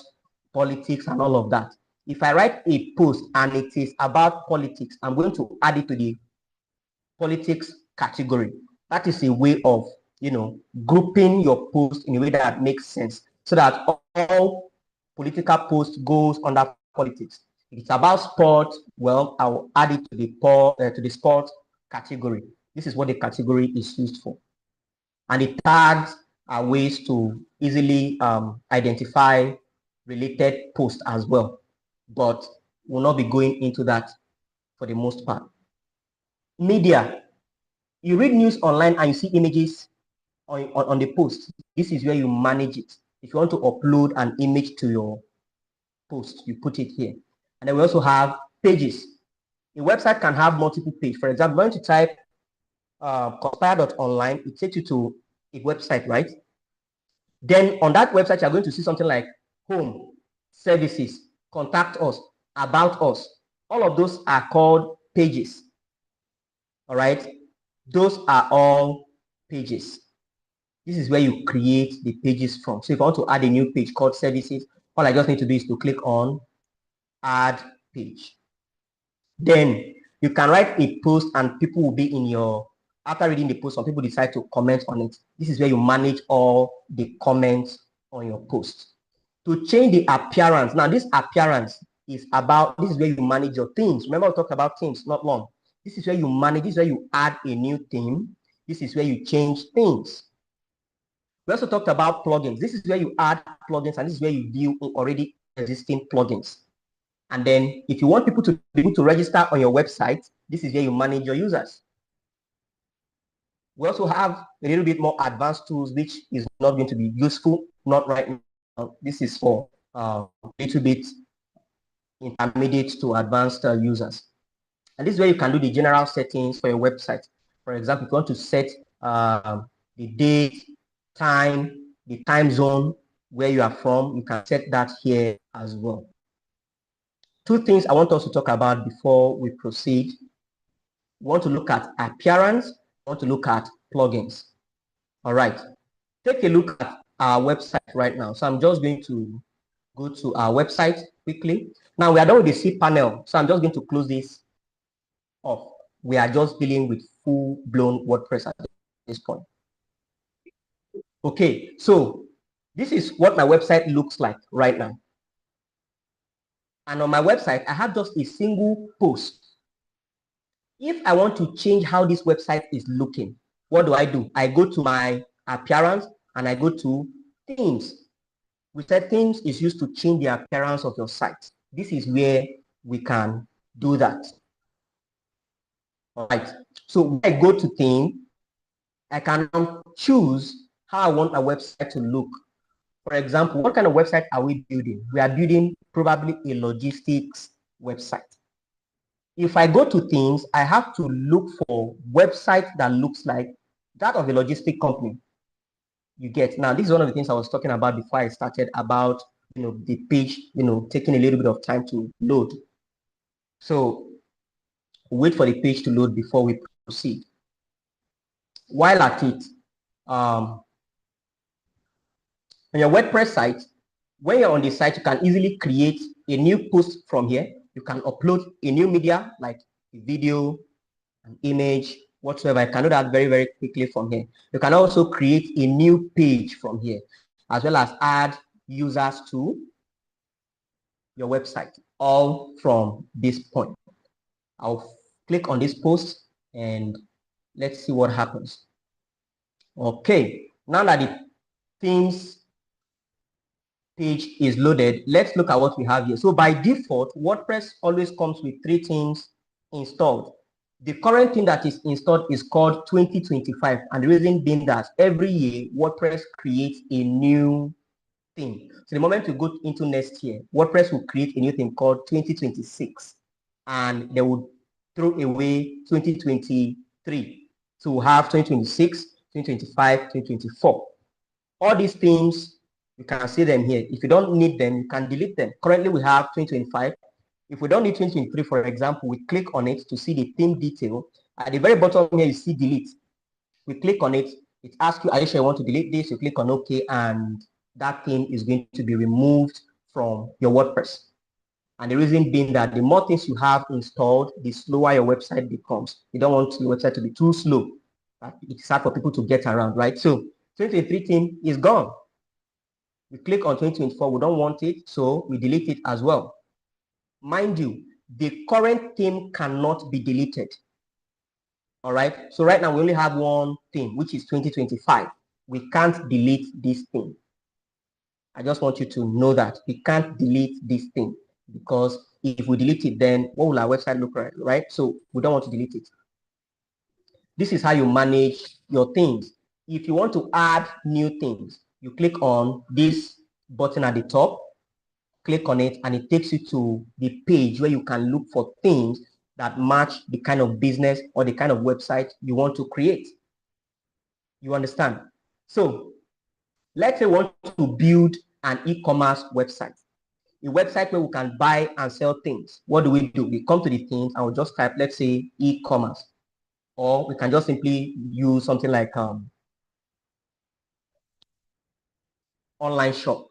[SPEAKER 3] politics, and all of that. If I write a post and it is about politics, I'm going to add it to the politics category. That is a way of, grouping your post in a way that makes sense so that all political posts goes under politics. If it's about sport, well, I'll add it to the sport category. This is what the category is used for. And the tags are ways to easily identify related posts as well. But we'll not be going into that for the most part. Media. You read news online and you see images on the post. This is where you manage it. If you want to upload an image to your post, you put it here. And then we also have pages. A website can have multiple pages. For example, when you type conspire.online, it takes you to a website, right? Then on that website, you're going to see something like home, services, contact us, about us. All of those are called pages. All right. Those are all pages. This is where you create the pages from. So if I want to add a new page called services, all I just need to do is to click on add page. Then you can write a post and people will be in your, after reading the post, some people decide to comment on it. This is where you manage all the comments on your post. To change the appearance, now this appearance is about, this is where you manage your themes. Remember we talked about themes not long. This is where you manage, this is where you add a new theme. This is where you change themes. We also talked about plugins. This is where you add plugins and this is where you view already existing plugins. And then if you want people to be able to register on your website, this is where you manage your users. We also have a little bit more advanced tools, which is not going to be useful, not right now. This is for a little bit intermediate to advanced users. And this is where you can do the general settings for your website. For example, if you want to set the date, time, the time zone where you are from, you can set that here as well. Two things I want us to talk about before we proceed. We want to look at appearance, we want to look at plugins. All right, take a look at our website right now. So I'm just going to go to our website quickly. Now we are done with the cPanel, so I'm just going to close this off. We are just dealing with full-blown WordPress at this point. Okay, so this is what my website looks like right now. And on my website, I have just a single post. If I want to change how this website is looking, what do? I go to my appearance and I go to themes. We said themes is used to change the appearance of your site. This is where we can do that. All right. So when I go to theme, I can choose how I want a website to look. For example, what kind of website are we building? We are building probably a logistics website. If I go to themes, I have to look for website that looks like that of a logistic company. You get, now this is one of the things I was talking about before I started about, the page, taking a little bit of time to load. So wait for the page to load before we proceed. While at it, on your WordPress site, when you're on the site, you can easily create a new post from here. You can upload a new media like a video, an image, whatsoever. You can do that very, very quickly from here. You can also create a new page from here, as well as add users to your website, all from this point. I'll click on this post and let's see what happens. Okay, now that the themes page is loaded, let's look at what we have here. So by default, WordPress always comes with 3 themes installed. The current theme that is installed is called 2025, and the reason being that every year WordPress creates a new theme. So the moment you go into next year, WordPress will create a new theme called 2026, and they will throw away 2023. So we'll have 2026, 2025, 2024. All these themes, you can see them here. If you don't need them, you can delete them. Currently, we have 2025. If we don't need 2023, for example, we click on it to see the theme detail. At the very bottom here, you see delete. We click on it. It asks you, are you sure you want to delete this? You click on OK, and that theme is going to be removed from your WordPress. And the reason being that the more things you have installed, the slower your website becomes. You don't want your website to be too slow. It's hard for people to get around, right? So 2023 theme is gone. We click on 2024, we don't want it, so we delete it as well. Mind you, the current theme cannot be deleted. All right, so right now we only have one theme, which is 2025. We can't delete this theme. I just want you to know that we can't delete this thing, because if we delete it, then what will our website look like, right? So we don't want to delete it. This is how you manage your themes. If you want to add new things, you click on this button at the top, click on it, and it takes you to the page where you can look for themes that match the kind of business or the kind of website you want to create. You understand? So let's say we want to build an e-commerce website, a website where we can buy and sell things. What do? We come to the themes and we'll just type, let's say, e-commerce. Or we can just simply use something like online shop.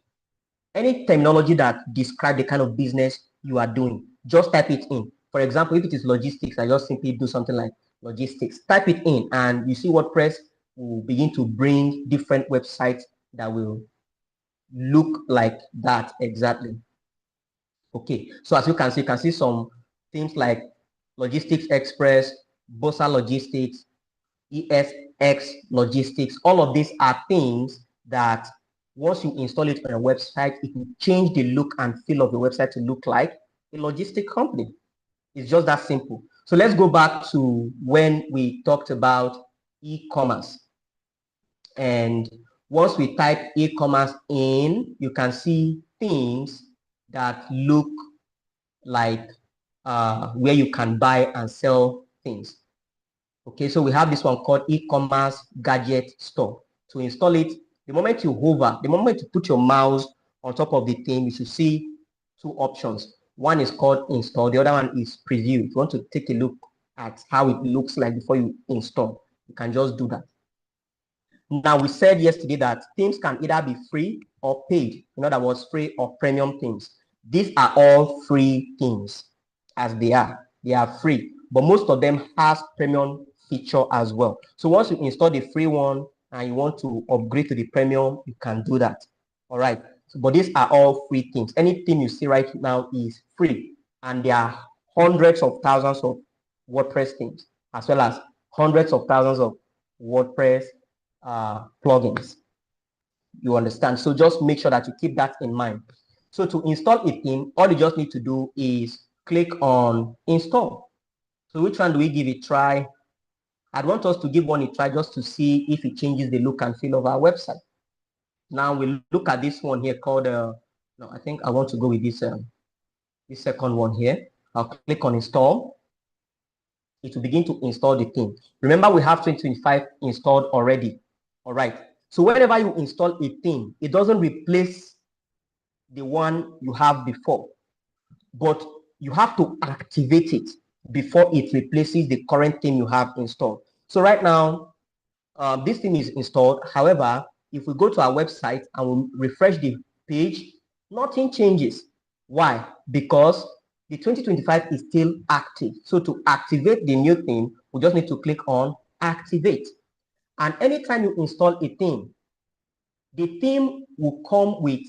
[SPEAKER 3] Any terminology that describes the kind of business you are doing, just type it in. For example, if it is logistics, I just simply do something like logistics. Type it in and you see WordPress will begin to bring different websites that will look like that exactly. Okay, so as you can see some things like Logistics Express, Bossa Logistics, ESX Logistics. All of these are things that once you install it on a website, it will change the look and feel of the website to look like a logistic company. It's just that simple. So let's go back to when we talked about e-commerce. And once we type e-commerce in, you can see things that look like where you can buy and sell things. Okay, so we have this one called e-commerce gadget store. To install it, the moment you hover, the moment you put your mouse on top of the theme, you should see 2 options. One is called install, the other one is preview. If you want to take a look at how it looks like before you install, you can just do that. Now, we said yesterday that themes can either be free or paid. In other words, free or premium themes. These are all free themes as they are. They are free, but most of them has premium feature as well. So once you install the free one and you want to upgrade to the premium, you can do that. All right. So, but these are all free themes. Any theme you see right now is free, and there are hundreds of thousands of WordPress themes, as well as hundreds of thousands of WordPress plugins. You understand? So just make sure that you keep that in mind. So to install a theme, all you just need to do is click on install. So which one do we give a try? I'd want us to give one a try just to see if it changes the look and feel of our website. Now we'll look at this one here called, no, I think I want to go with this, this second one here. I'll click on install. it will begin to install the theme. Remember, we have 2025 installed already. All right. So whenever you install a theme, it doesn't replace the one you have before, but you have to activate it before it replaces the current theme you have installed. So right now, this theme is installed. However, if we go to our website and we refresh the page, nothing changes. Why? Because the 2025 is still active. So to activate the new theme, we just need to click on activate. And anytime you install a theme, the theme will come with,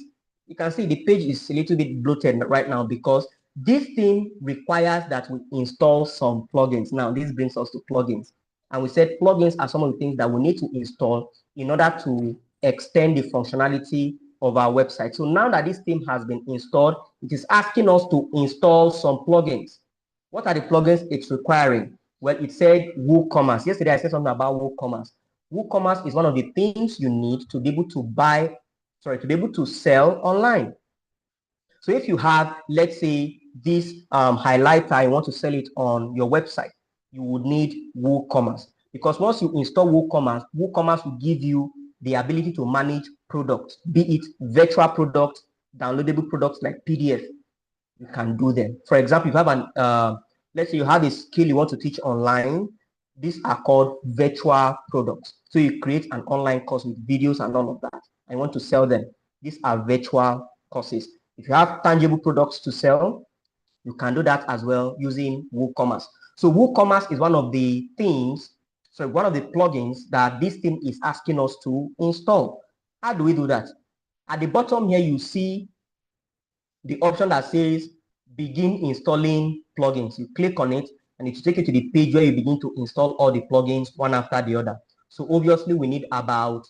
[SPEAKER 3] you can see the page is a little bit bloated right now because this theme requires that we install some plugins. Now, this brings us to plugins. And we said plugins are some of the things that we need to install in order to extend the functionality of our website. So now that this theme has been installed, it is asking us to install some plugins. What are the plugins it's requiring? Well, it said WooCommerce. Yesterday, I said something about WooCommerce. WooCommerce is one of the things you need to be able to to be able to sell online. So if you have, let's say, this highlighter, you want to sell it on your website, you would need WooCommerce. Because once you install WooCommerce, WooCommerce will give you the ability to manage products, be it virtual products, downloadable products like PDF. You can do them. For example, if you have let's say you have a skill you want to teach online, these are called virtual products. So you create an online course with videos and all of that. I want to sell them. These are virtual courses. If you have tangible products to sell, you can do that as well using WooCommerce. So WooCommerce is one of the things, so one of the plugins that this thing is asking us to install. How do we do that? At the bottom here, you see the option that says begin installing plugins. You click on it and it will take you to the page where you begin to install all the plugins one after the other. So obviously we need about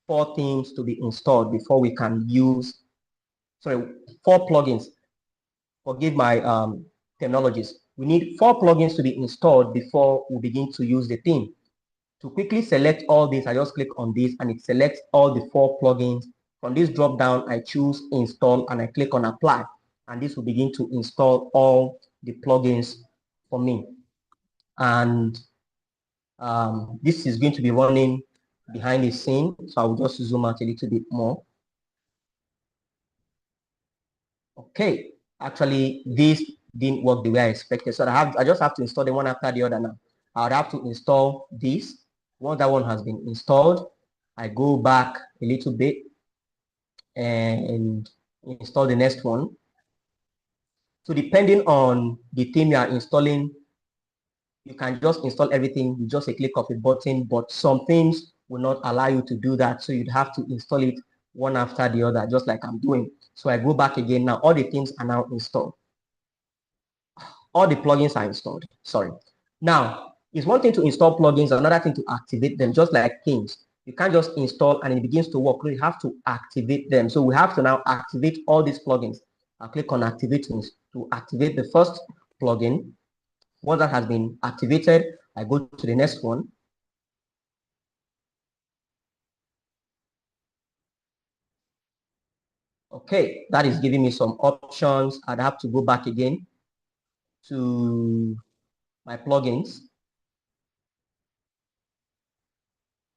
[SPEAKER 3] 4 themes to be installed before we can use, 4 plugins. Forgive my terminologies. We need 4 plugins to be installed before we begin to use the theme. To quickly select all this, I just click on this and it selects all the 4 plugins. From this drop down, I choose install and I click on apply. And this will begin to install all the plugins for me. And this is going to be running behind the scene. So I will just zoom out a little bit more. Okay, actually this didn't work the way I expected. So I just have to install them one after the other now. I would have to install this. Once that one has been installed, I go back a little bit and install the next one. So depending on the theme you are installing, you can just install everything with just a click of a button, but some themes will not allow you to do that. So you'd have to install it one after the other, just like I'm doing. So I go back again. Now all the themes are now installed. All the plugins are installed. Sorry. Now, it's one thing to install plugins, another thing to activate them, just like themes. You can't just install and it begins to work. You have to activate them. So we have to now activate all these plugins. I'll click on activate to activate the first plugin. Once that has been activated, I go to the next one. Okay, that is giving me some options. I'd have to go back again to my plugins.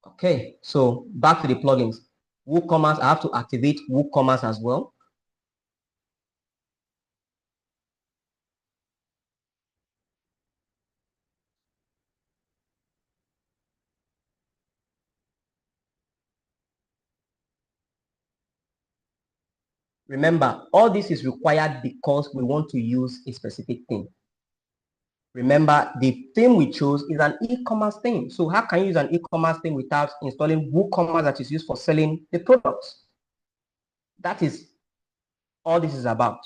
[SPEAKER 3] Okay, so back to the plugins. WooCommerce, I have to activate WooCommerce as well. Remember, all this is required because we want to use a specific theme. Remember, the theme we chose is an e-commerce theme. So how can you use an e-commerce theme without installing WooCommerce that is used for selling the products? That is all this is about.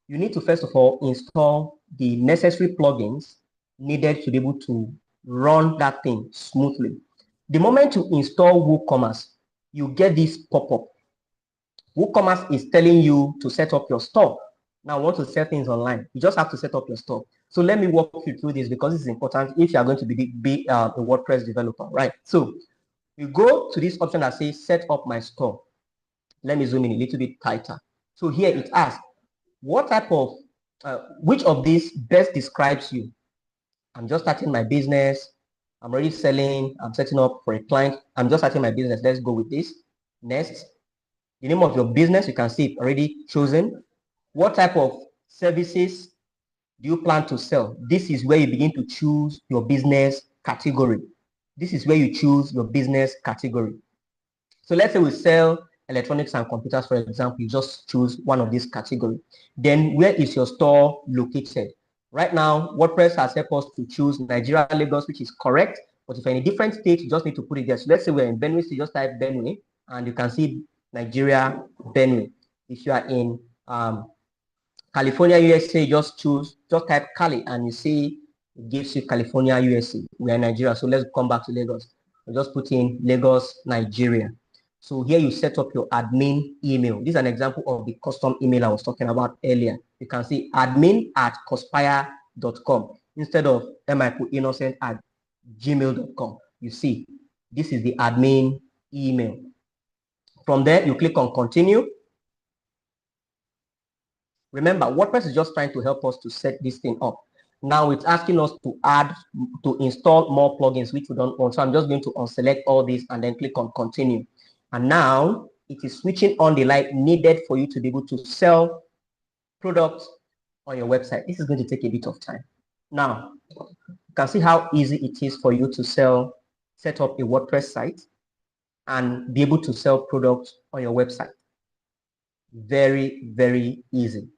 [SPEAKER 3] You need to first of all install the necessary plugins needed to be able to run that thing smoothly. The moment you install WooCommerce, you get this pop-up. WooCommerce is telling you to set up your store. Now, I want to sell things online. You just have to set up your store. So let me walk you through this because this is important if you are going to be a WordPress developer, right? So you go to this option that says set up my store. Let me zoom in a little bit tighter. So here it asks, what type of, which of these best describes you? I'm just starting my business. I'm already selling. I'm setting up for a client. I'm just starting my business. Let's go with this. Next, the name of your business, you can see it already chosen. What type of services do you plan to sell? This is where you begin to choose your business category. This is where you choose your business category. So let's say we sell electronics and computers, for example, you just choose one of these categories. Then where is your store located? Right now, WordPress has helped us to choose Nigeria, Lagos, which is correct. But if you're in a different state, you just need to put it there. So let's say we're in Benue, so you just type Benue, and you can see Nigeria, Benue. If you are in California, USA, just type Cali, and you see it gives you California, USA. We are in Nigeria, so let's come back to Lagos. We just put in Lagos, Nigeria. So here you set up your admin email. This is an example of the custom email I was talking about earlier. You can see admin@cospire.com instead of michaelinnocent@gmail.com. You see, this is the admin email. From there, you click on continue. Remember, WordPress is just trying to help us to set this thing up. Now it's asking us to install more plugins, which we don't want. So I'm just going to unselect all these and then click on continue. And now it is switching on the light needed for you to be able to sell products on your website. This is going to take a bit of time. Now, you can see how easy it is for you to set up a WordPress site and be able to sell products on your website. Very, very easy.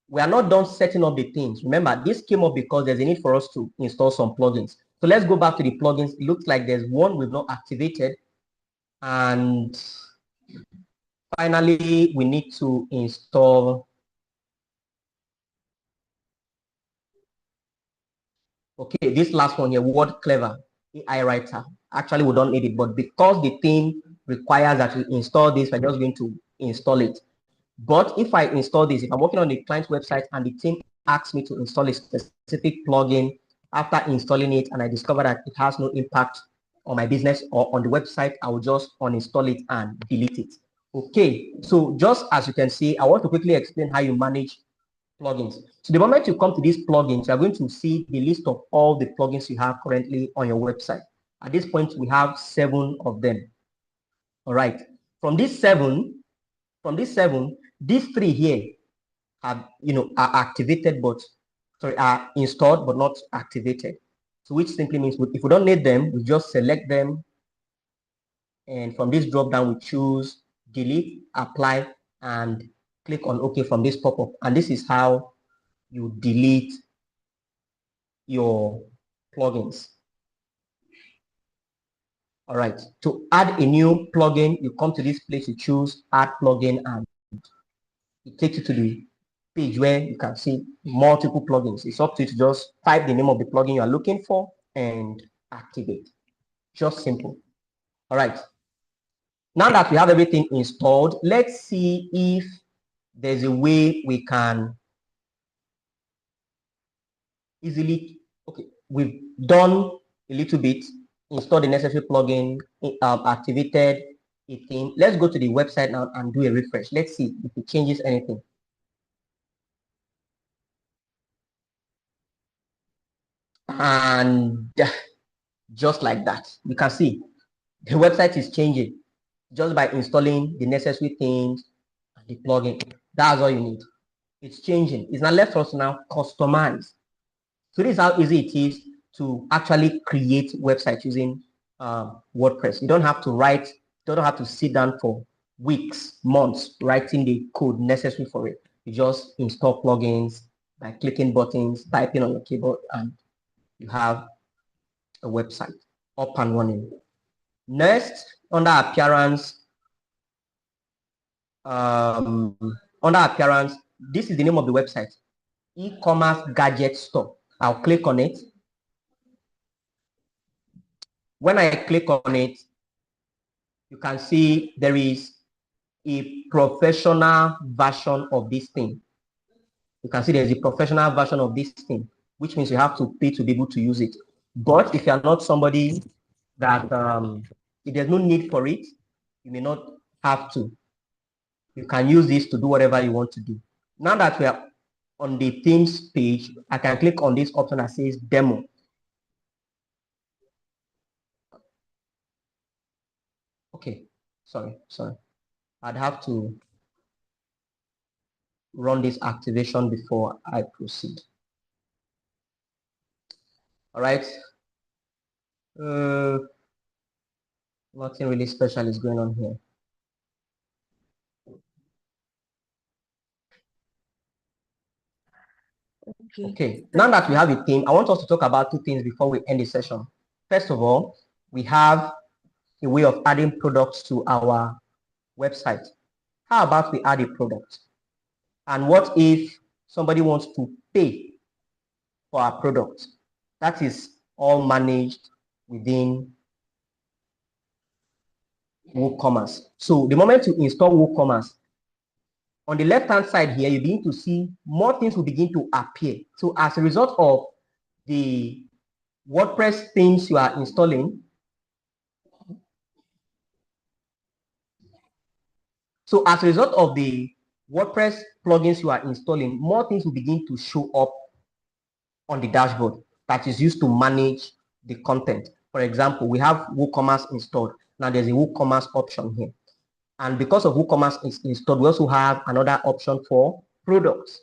[SPEAKER 3] We are not done setting up the things. Remember, this came up because there's a need for us to install some plugins. So let's go back to the plugins. It looks like there's one we've not activated. And finally, we need to install. Okay, this last one here, Word Clever AI Writer. Actually, we don't need it, but because the theme requires that we install this, we're just going to install it. But if I install this, if I'm working on the client's website and the team asks me to install a specific plugin, after installing it and I discover that it has no impact on my business or on the website, I will just uninstall it and delete it. Okay, so just as you can see, I want to quickly explain how you manage plugins. So the moment you come to these plugins, you're going to see the list of all the plugins you have currently on your website. At this point, we have 7 of them. All right. From these seven, these 3 here are activated, but are installed but not activated. So which simply means if we don't need them, we just select them, and from this drop down we choose delete, apply, and click on OK from this pop-up. And this is how you delete your plugins. All right. To add a new plugin, you come to this place, you choose add plugin, and it takes you to the page where you can see multiple plugins. It's up to you to just type the name of the plugin you are looking for and activate. Just simple. All right. Now that we have everything installed, let's see if there's a way we can easily, okay, we've done a little bit, install the necessary plugin, activated a thing. Let's go to the website now and do a refresh. Let's see if it changes anything. And just like that, you can see the website is changing just by installing the necessary things and the plugin. That's all you need. It's changing. It's now left us now customize. So this is how easy it is to actually create websites using WordPress. You don't have to write, you don't have to sit down for weeks, months writing the code necessary for it. You just install plugins by clicking buttons, typing on your keyboard, and you have a website up and running. Next, under appearance, this is the name of the website, e-commerce gadget store. I'll click on it. When I click on it, you can see there is a professional version of this thing. You can see there's a professional version of this thing, which means you have to pay to be able to use it. But if you're not somebody that, if there's no need for it, you may not have to. You can use this to do whatever you want to do. Now that we are on the themes page, I can click on this option that says demo. Okay, sorry. I'd have to run this activation before I proceed. All right. Nothing really special is going on here. Okay. Now that we have a theme, I want us to talk about two things before we end the session. First of all, we have a way of adding products to our website. How about we add a product? And what if somebody wants to pay for our product? That is all managed within WooCommerce. So the moment you install WooCommerce, on the left-hand side here, you begin to see more things will begin to appear. So as a result of the WordPress themes you are installing, so as a result of the WordPress plugins you are installing, more things will begin to show up on the dashboard that is used to manage the content. For example, we have WooCommerce installed. Now there's a WooCommerce option here. And because of WooCommerce is installed, we also have another option for products,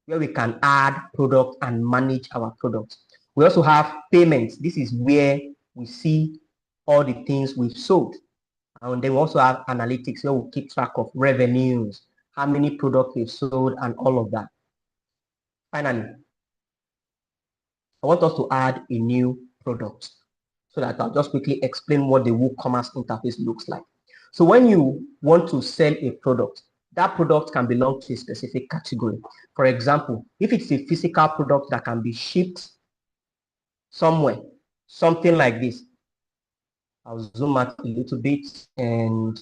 [SPEAKER 3] where we can add products and manage our products. We also have payments. This is where we see all the things we've sold. And then we also have analytics, where we keep track of revenues, how many products we've sold, and all of that. Finally, I want us to add a new product, so that I'll just quickly explain what the WooCommerce interface looks like. So when you want to sell a product, that product can belong to a specific category. For example, if it's a physical product that can be shipped somewhere, something like this. I'll zoom out a little bit, and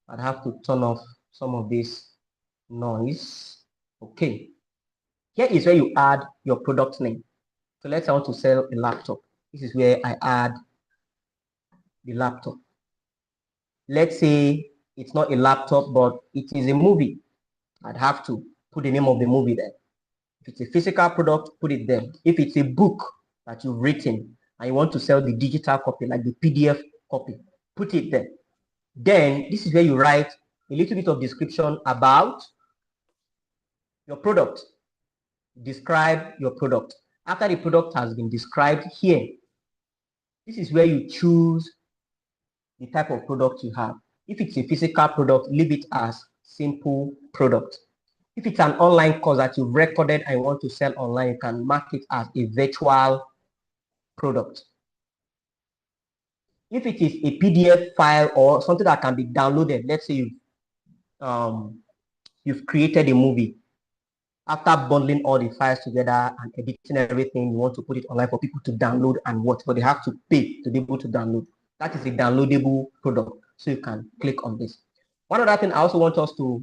[SPEAKER 3] I'd have to turn off some of this noise. Okay. Here is where you add your product name. So let's say I want to sell a laptop. This is where I add the laptop. Let's say it's not a laptop, but it is a movie. I'd have to put the name of the movie there. If it's a physical product, put it there. If it's a book that you've written and you want to sell the digital copy, like the PDF copy, put it there. Then this is where you write a little bit of description about your product. Describe your product. After the product has been described here, this is where you choose the type of product you have. If it's a physical product, leave it as simple product. If it's an online course that you've recorded and you want to sell online, you can mark it as a virtual product. If it is a PDF file or something that can be downloaded, let's say you've created a movie. After bundling all the files together and editing everything, you want to put it online for people to download and watch, but they have to pay to be able to download. That is a downloadable product, so you can click on this. One other thing I also want us to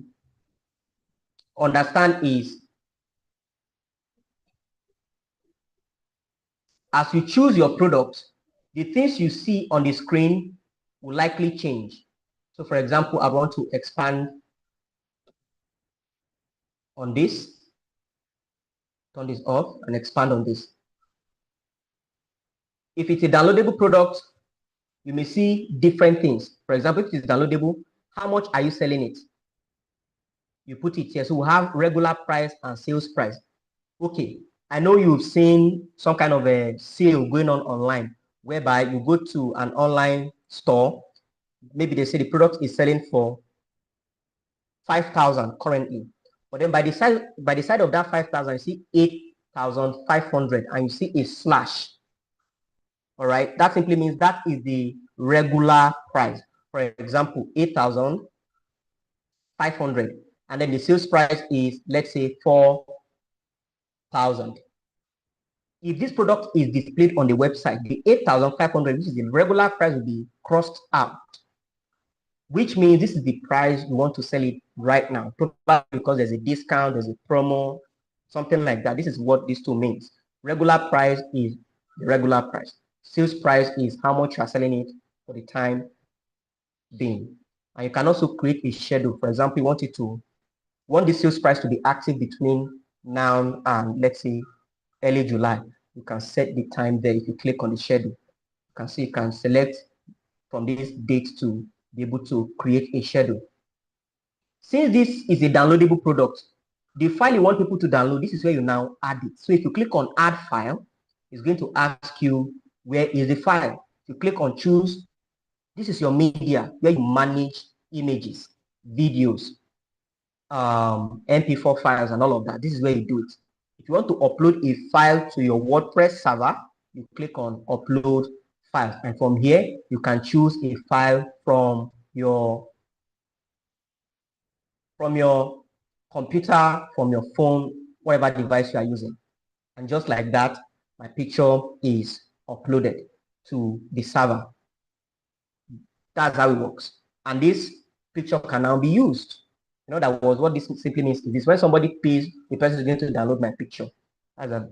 [SPEAKER 3] understand is, as you choose your product, the things you see on the screen will likely change. So for example, I want to expand on this, turn this off and expand on this. If it's a downloadable product, you may see different things. For example, if it's downloadable, how much are you selling it? You put it here. So we have regular price and sales price. Okay, I know you've seen some kind of a sale going on online, whereby you go to an online store, maybe they say the product is selling for 5,000 currently, but then by the side of that 5,000, you see 8,500, and you see a slash. All right, that simply means that is the regular price. For example, 8,500, and then the sales price is, let's say, 4,000. If this product is displayed on the website, the 8,500, which is the regular price, will be crossed out, which means this is the price you want to sell it right now, probably because there's a discount, there's a promo, something like that. This is what this two means. Regular price is the regular price. Sales price is how much you are selling it for the time being. And you can also create a schedule. For example, you want the sales price to be active between now and let's say early July. You can set the time there. If you click on the schedule, you can see you can select from this date to be able to create a schedule. Since this is a downloadable product, the file you want people to download, this is where you now add it. So if you click on add file, it's going to ask you where is the file. If you click on choose, this is your media where you manage images, videos, MP4 files and all of that. This is where you do it. If you want to upload a file to your WordPress server, you click on upload file. And from here, you can choose a file from your computer, from your phone, whatever device you are using. And just like that, my picture is uploaded to the server. That's how it works. And this picture can now be used. You know, that was what this simply means. It is when somebody pays, the person is going to download my picture. That's a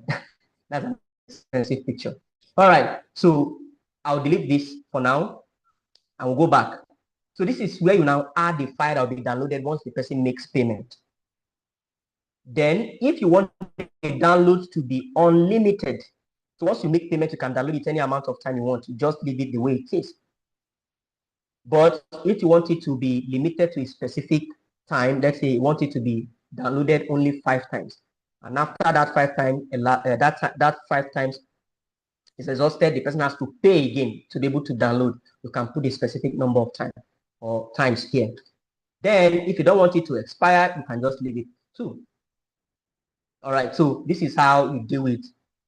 [SPEAKER 3] that's an expensive picture. All right, so I'll delete this for now and we'll go back. So this is where you now add the file that will be downloaded once the person makes payment. Then if you want a download to be unlimited, so once you make payment, you can download it any amount of time you want. You just leave it the way it is. But if you want it to be limited to a specific time, let's say you want it to be downloaded only 5 times, and after that 5 times, that 5 times is exhausted, the person has to pay again to be able to download. You can put a specific number of time or times here. Then, if you don't want it to expire, you can just leave it too. All right, so this is how you deal with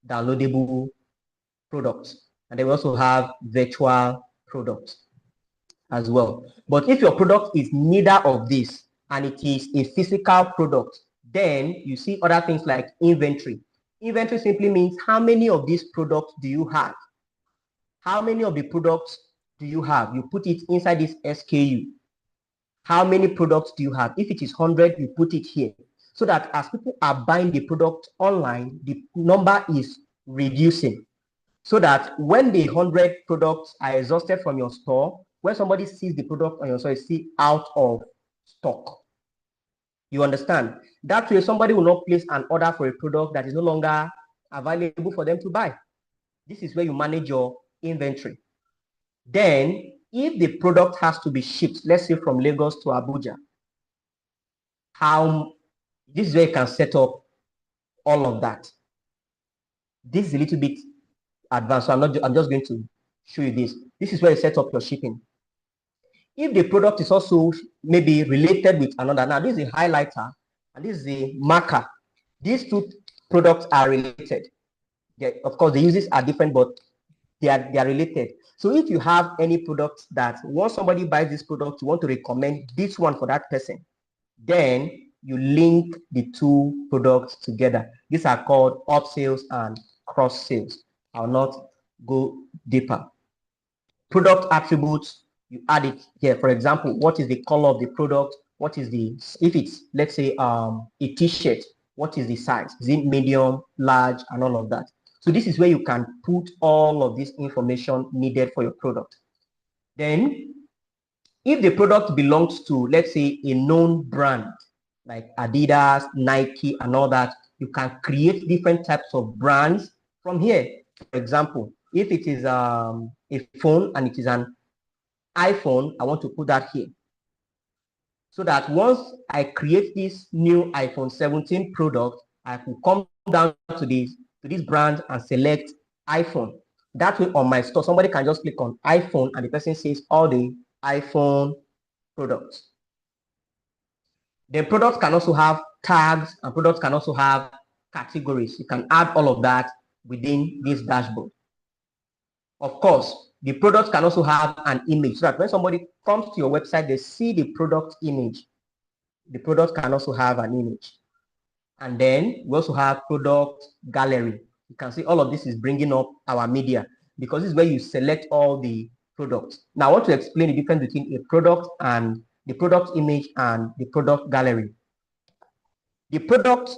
[SPEAKER 3] downloadable products. And then we also have virtual products as well. But if your product is neither of these and it is a physical product, then you see other things like inventory. Inventory simply means how many of these products do you have? How many of the products do you have? You put it inside this SKU. How many products do you have? If it is 100, you put it here. So that as people are buying the product online, the number is reducing. So that when the 100 products are exhausted from your store, when somebody sees the product on your store, it's still out of stock. You understand? That way, somebody will not place an order for a product that is no longer available for them to buy. This is where you manage your inventory. Then, if the product has to be shipped, let's say from Lagos to Abuja, this is where you can set up all of that. This is a little bit advanced, so I'm just going to show you this. This is where you set up your shipping. If the product is also maybe related with another, now this is a highlighter and this is a marker. These two products are related. Of course, the uses are different, but they are related. So if you have any product that once somebody buys this product, you want to recommend this one for that person, then you link the two products together. These are called upsells and cross sales. I'll not go deeper. Product attributes, you add it here. For example, what is the color of the product? What is if it's, let's say, a t-shirt, what is the size? Is it medium, large, and all of that? So this is where you can put all of this information needed for your product. Then, if the product belongs to, let's say, a known brand, like Adidas, Nike, and all that, you can create different types of brands from here. For example, if it is a phone and it is an iPhone, I want to put that here. So that once I create this new iPhone 17 product, I can come down to this brand and select iPhone. That way on my store, somebody can just click on iPhone and the person sees all the iPhone products. The products can also have tags and products can also have categories. You can add all of that within this dashboard. Of course, the products can also have an image so that when somebody comes to your website, they see the product image. The product can also have an image. And then we also have product gallery. You can see all of this is bringing up our media because this is where you select all the products. Now, I want to explain the difference between a product and the product image and the product gallery. The product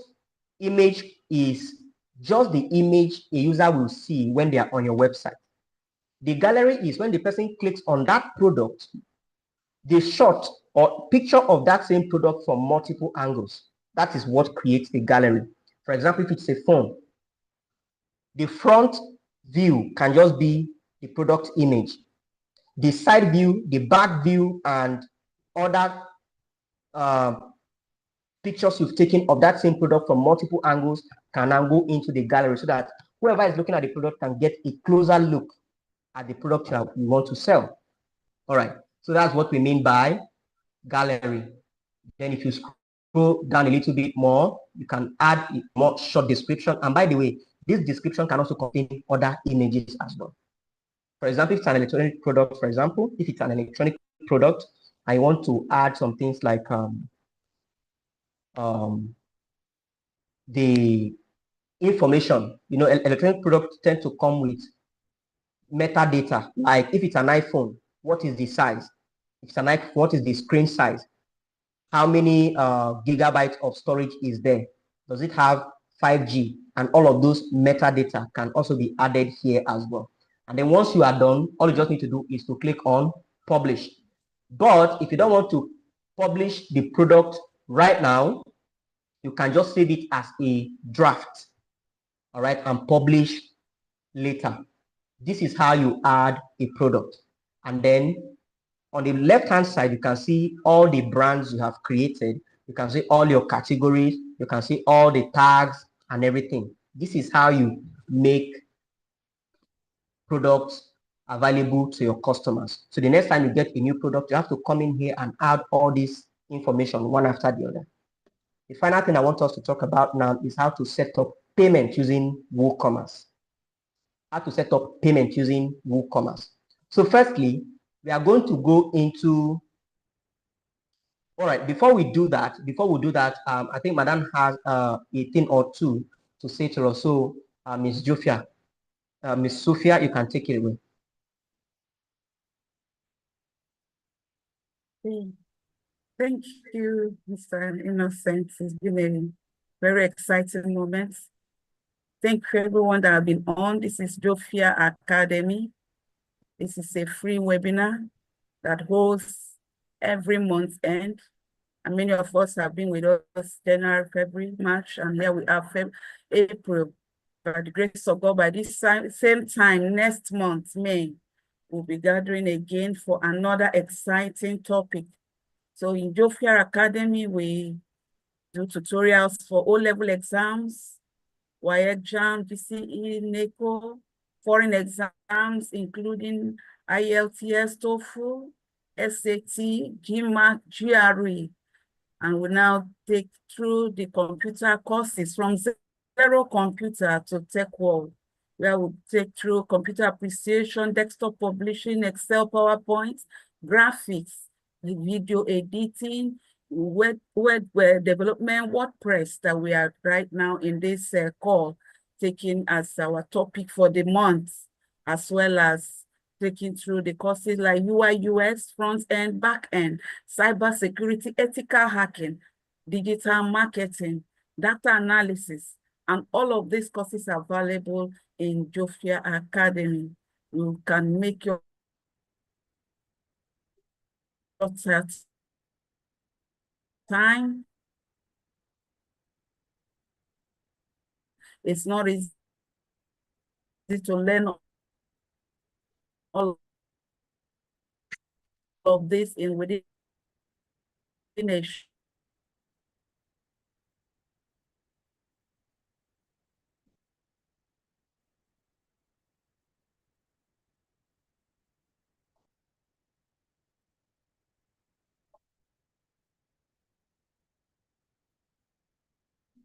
[SPEAKER 3] image is just the image a user will see when they are on your website. The gallery is when the person clicks on that product, the shot or picture of that same product from multiple angles. That is what creates the gallery. For example, if it's a phone, the front view can just be the product image. The side view, the back view, and other pictures you've taken of that same product from multiple angles can now go into the gallery so that whoever is looking at the product can get a closer look at the product you want to sell. All right, so that's what we mean by gallery. Then if you scroll down a little bit more, you can add a more short description. And by the way, this description can also contain other images as well. For example, if it's an electronic product, I want to add some things like the information. You know, electronic products tend to come with metadata, like if it's an iPhone, what is the size? If it's an iPhone, what is the screen size? How many gigabytes of storage is there? Does it have 5G? And all of those metadata can also be added here as well. And then once you are done, all you just need to do is to click on publish. But if you don't want to publish the product right now, you can just save it as a draft, all right, and publish later. This is how you add a product. And then on the left-hand side, you can see all the brands you have created. You can see all your categories. You can see all the tags and everything. This is how you make products available to your customers. So the next time you get a new product, you have to come in here and add all this information one after the other. The final thing I want us to talk about now is how to set up payment using WooCommerce. How to set up payment using WooCommerce. So firstly, we are going to go into, all right, before we do that, I think Madam has a thing or two to say to us. So Ms. Jofia, Ms. Sophia, you can take it away.
[SPEAKER 2] Thank you, Mr. Innocent. It's been a very exciting moment. Thank you everyone that have been on. This is Jofia Academy. This is a free webinar that holds every month end. And many of us have been with us January, February, March, and here we are April. By the grace of God, by this same time next month, May, we'll be gathering again for another exciting topic. So in Jofia Academy, we do tutorials for O-level exams, WIEC JAM, GCE, NECO, foreign exams, including IELTS, TOEFL, SAT, GMAT, GRE, and we now take through the computer courses from zero computer to tech world, where we take through computer appreciation, desktop publishing, Excel, PowerPoint, graphics, the video editing, web development, WordPress that we are right now in this call taking as our topic for the month, as well as taking through the courses like UI, UX, front end, back end, cyber security, ethical hacking, digital marketing, data analysis, and all of these courses are available in Jofia Academy. You can make your time. It's not easy to learn all of this within a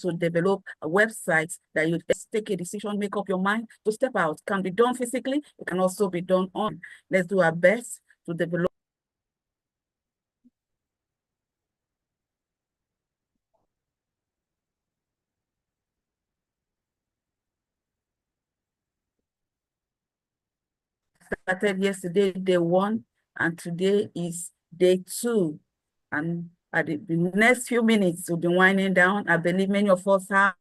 [SPEAKER 2] to develop a website that you take a decision, make up your mind to step out. It can be done physically, it can also be done on. Let's do our best to develop. Started yesterday, day 1, and today is day 2. And at the next few minutes, we'll be winding down. I believe many of us have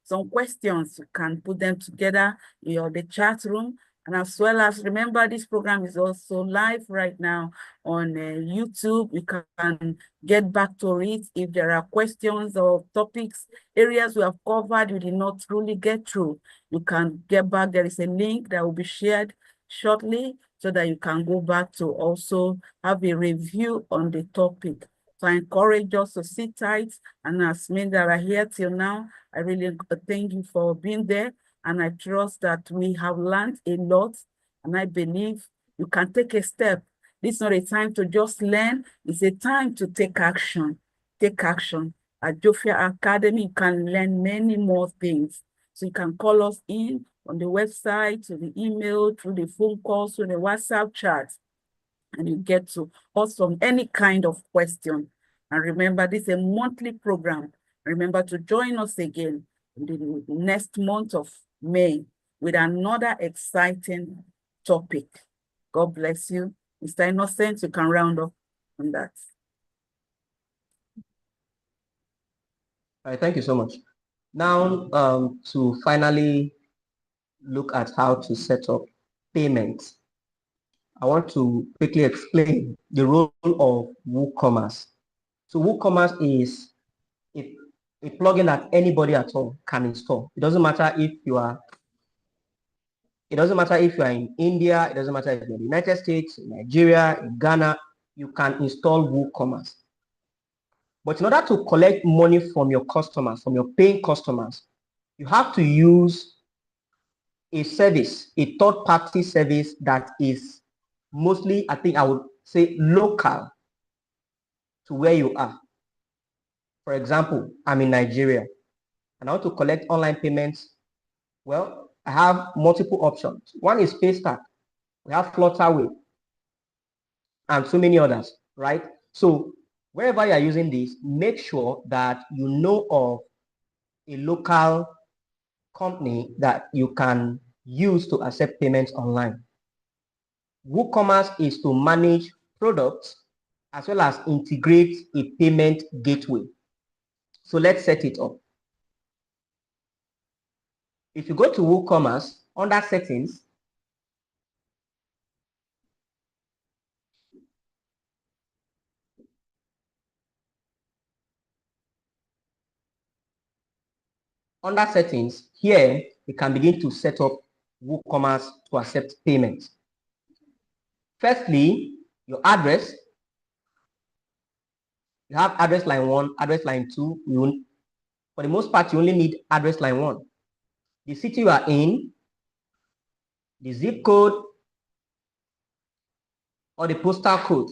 [SPEAKER 2] some questions. You can put them together in the chat room, And as well as, remember, this program is also live right now on YouTube. You can get back to it if there are questions or topics, areas we have covered you did not truly get through. You can get back. There is a link that will be shared shortly so that you can go back to also have a review on the topic. So I encourage us to sit tight, and as many that are here till now, I really thank you for being there. And I trust that we have learned a lot, and I believe you can take a step. This is not a time to just learn, it's a time to take action. Take action. At Jofia Academy, you can learn many more things. So you can call us in on the website, to the email, through the phone calls, through the WhatsApp chat, and you get to us from any kind of question. And remember, this is a monthly program. Remember to join us again in the next month of May with another exciting topic. God bless you. Mr. Innocent, you can round up on that.
[SPEAKER 3] All right, thank you so much. Now, to finally look at how to set up payments, I want to quickly explain the role of WooCommerce. So WooCommerce is a plugin that anybody at all can install. It doesn't matter if you are in India, it doesn't matter if you're in the United States, in Nigeria, in Ghana, you can install WooCommerce. But in order to collect money from your customers, from your paying customers, you have to use a service, a third-party service that is mostly, I think I would say, local to where you are. For example, I'm in Nigeria and I want to collect online payments. Well, I have multiple options. One is Paystack. We have Flutterwave and so many others, right? So wherever you are using this, make sure that you know of a local company that you can use to accept payments online. WooCommerce is to manage products as well as integrate a payment gateway. So let's set it up. If you go to WooCommerce, under settings, here you can begin to set up WooCommerce to accept payments. Firstly, your address. You have address line 1, address line 2. For the most part, you only need address line 1. The city you are in, the zip code, or the postal code.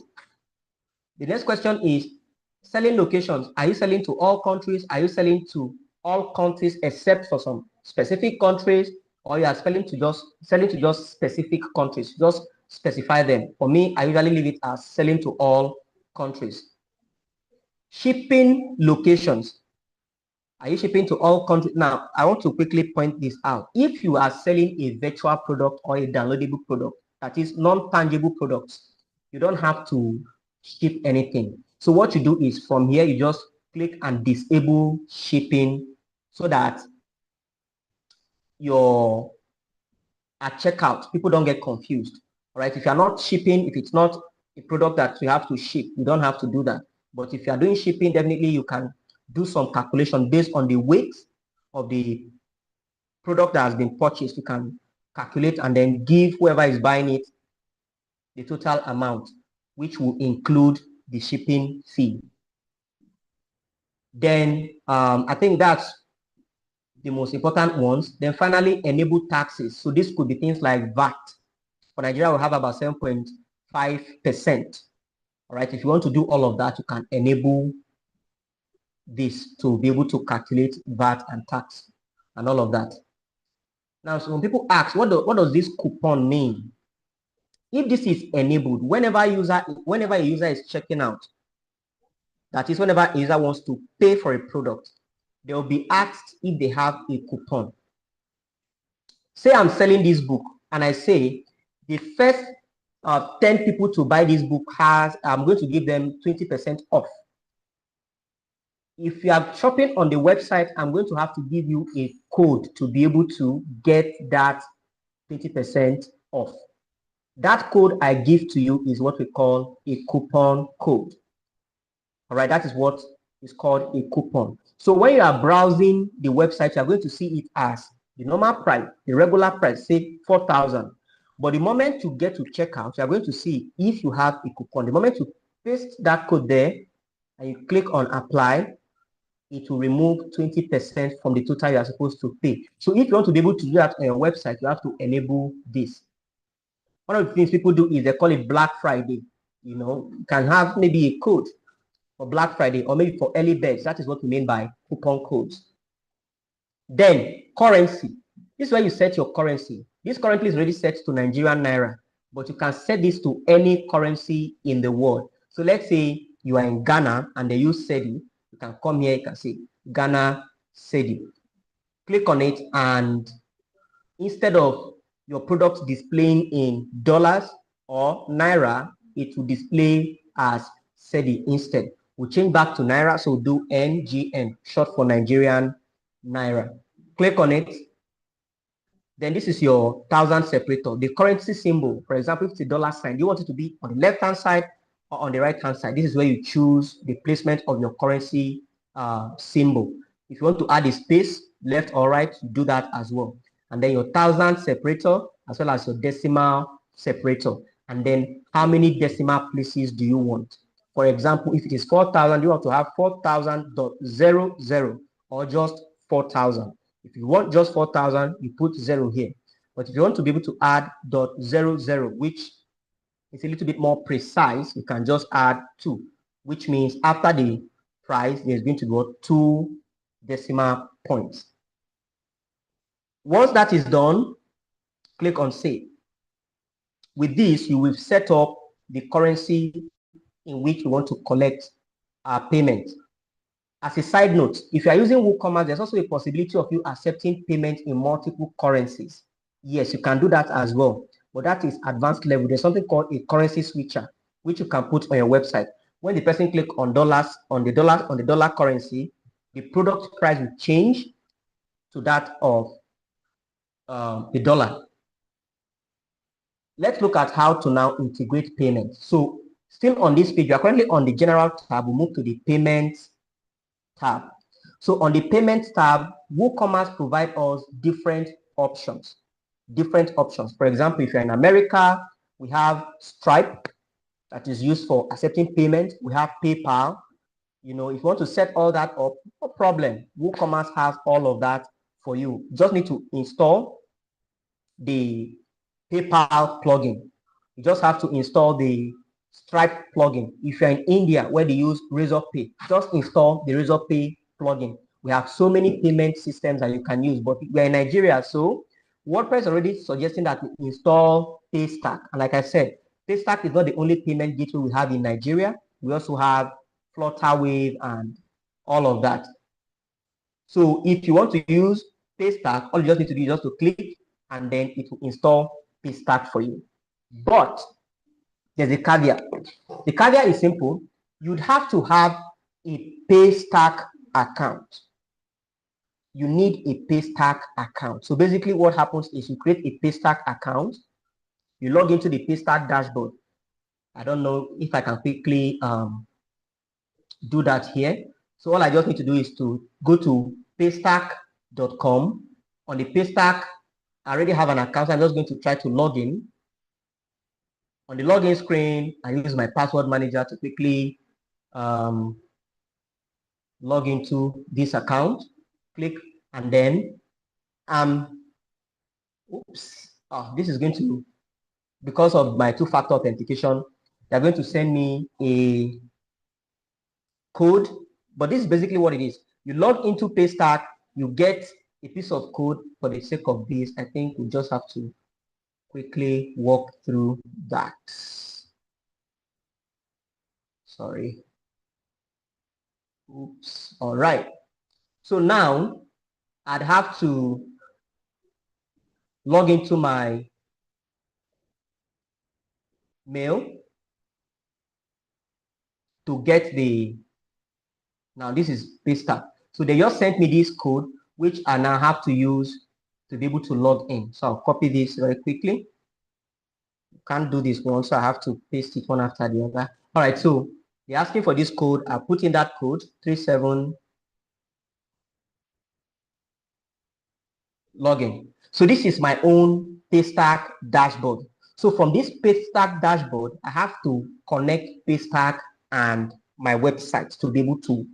[SPEAKER 3] The next question is selling locations. Are you selling to all countries? Are you selling to all countries except for some specific countries? Or you are selling to just specific countries? Just specify them. For me, I usually leave it as selling to all countries. Shipping locations. Are you shipping to all countries? Now, I want to quickly point this out. If you are selling a virtual product or a downloadable product, that is non-tangible products, you don't have to ship anything. So what you do is from here, you just click and disable shipping so that at checkout, people don't get confused. All right. If you're not shipping, if it's not a product that you have to ship, you don't have to do that. But if you're doing shipping, definitely you can do some calculation based on the weight of the product that has been purchased. You can calculate and then give whoever is buying it the total amount, which will include the shipping fee. Then I think that's the most important ones. Then finally, enable taxes. So this could be things like VAT. For Nigeria, we have about 7.5%. All right, if you want to do all of that, you can enable this to be able to calculate VAT and tax and all of that. Now, so when people ask, what does this coupon mean? If this is enabled, whenever a user is checking out, that is whenever a user wants to pay for a product, they will be asked if they have a coupon. Say I'm selling this book and I say the first 10 people to buy this book I'm going to give them 20% off. If you are shopping on the website, I'm going to have to give you a code to be able to get that 20% off. That code I give to you is what we call a coupon code. All right, that is what is called a coupon. So when you are browsing the website, you are going to see it as the normal price, the regular price, say 4,000. But the moment you get to checkout, you are going to see if you have a coupon. The moment you paste that code there and you click on apply, it will remove 20% from the total you are supposed to pay. So if you want to be able to do that on your website, you have to enable this. One of the things people do is they call it Black Friday. You know, you can have maybe a code for Black Friday or maybe for early birds. That is what we mean by coupon codes. Then currency. This is where you set your currency. This currently is already set to Nigerian Naira, but you can set this to any currency in the world. So let's say you are in Ghana and they use CEDI. You can come here, you can say Ghana CEDI. Click on it, and instead of your product displaying in dollars or Naira, it will display as CEDI instead. We'll change back to Naira, so do NGN, short for Nigerian Naira. Click on it. Then this is your 1,000 separator. The currency symbol, for example, if it's a dollar sign, you want it to be on the left-hand side or on the right-hand side. This is where you choose the placement of your currency symbol. If you want to add a space, left or right, do that as well. And then your 1,000 separator, as well as your decimal separator. And then how many decimal places do you want? For example, if it is 4,000, you want to have 4,000.00 or just 4,000. If you want just 4,000, you put 0 here. But if you want to be able to add .00, which is a little bit more precise, you can just add 2, which means after the price, there's going to be 2 decimal points. Once that is done, click on Save. With this, you will set up the currency in which you want to collect payment. As a side note, if you are using WooCommerce, there's also a possibility of you accepting payment in multiple currencies. Yes, you can do that as well, but that is advanced level. There's something called a currency switcher, which you can put on your website. When the person clicks on dollars, on the dollar currency, the product price will change to that of the dollar. Let's look at how to now integrate payments. So still on this page, you are currently on the general tab. We'll move to the payments tab. So on the payments tab, WooCommerce provides us different options. For example, if you're in America, we have Stripe that is used for accepting payment. We have PayPal. You know, if you want to set all that up, no problem. WooCommerce has all of that for you. You just need to install the PayPal plugin. You just have to install the Stripe plugin. If you're in India where they use Razorpay, just install the Razorpay plugin. We have so many payment systems that you can use, but we're in Nigeria, so WordPress already suggesting that we install Paystack. And like I said, Paystack is not the only payment gateway we have in Nigeria. We also have Flutterwave and all of that. So if you want to use Paystack, all you just need to do is just to click and then it will install Paystack for you. But there's a caveat. The caveat is simple. You'd have to have a Paystack account. You need a Paystack account. So basically what happens is you create a Paystack account, you log into the Paystack dashboard. I don't know if I can quickly do that here. So all I just need to do is to go to paystack.com. On the Paystack, I already have an account. I'm just going to try to log in. On the login screen, I use my password manager to quickly log into this account. Click, and then this is going to, because of my two-factor authentication, they're going to send me a code, but this is basically what it is. You log into Paystack, you get a piece of code. For the sake of this, I think we just have to quickly walk through that. Sorry. Oops. All right. So now I'd have to log into my mail to get the, now this is Paystack. So they just sent me this code, which I now have to use to be able to log in. So I'll copy this very quickly. Can't do this one, so I have to paste it one after the other. All right, so they're asking for this code. I put in that code 37 login. So this is my own Paystack dashboard. So from this Paystack dashboard, I have to connect Paystack and my website to be able to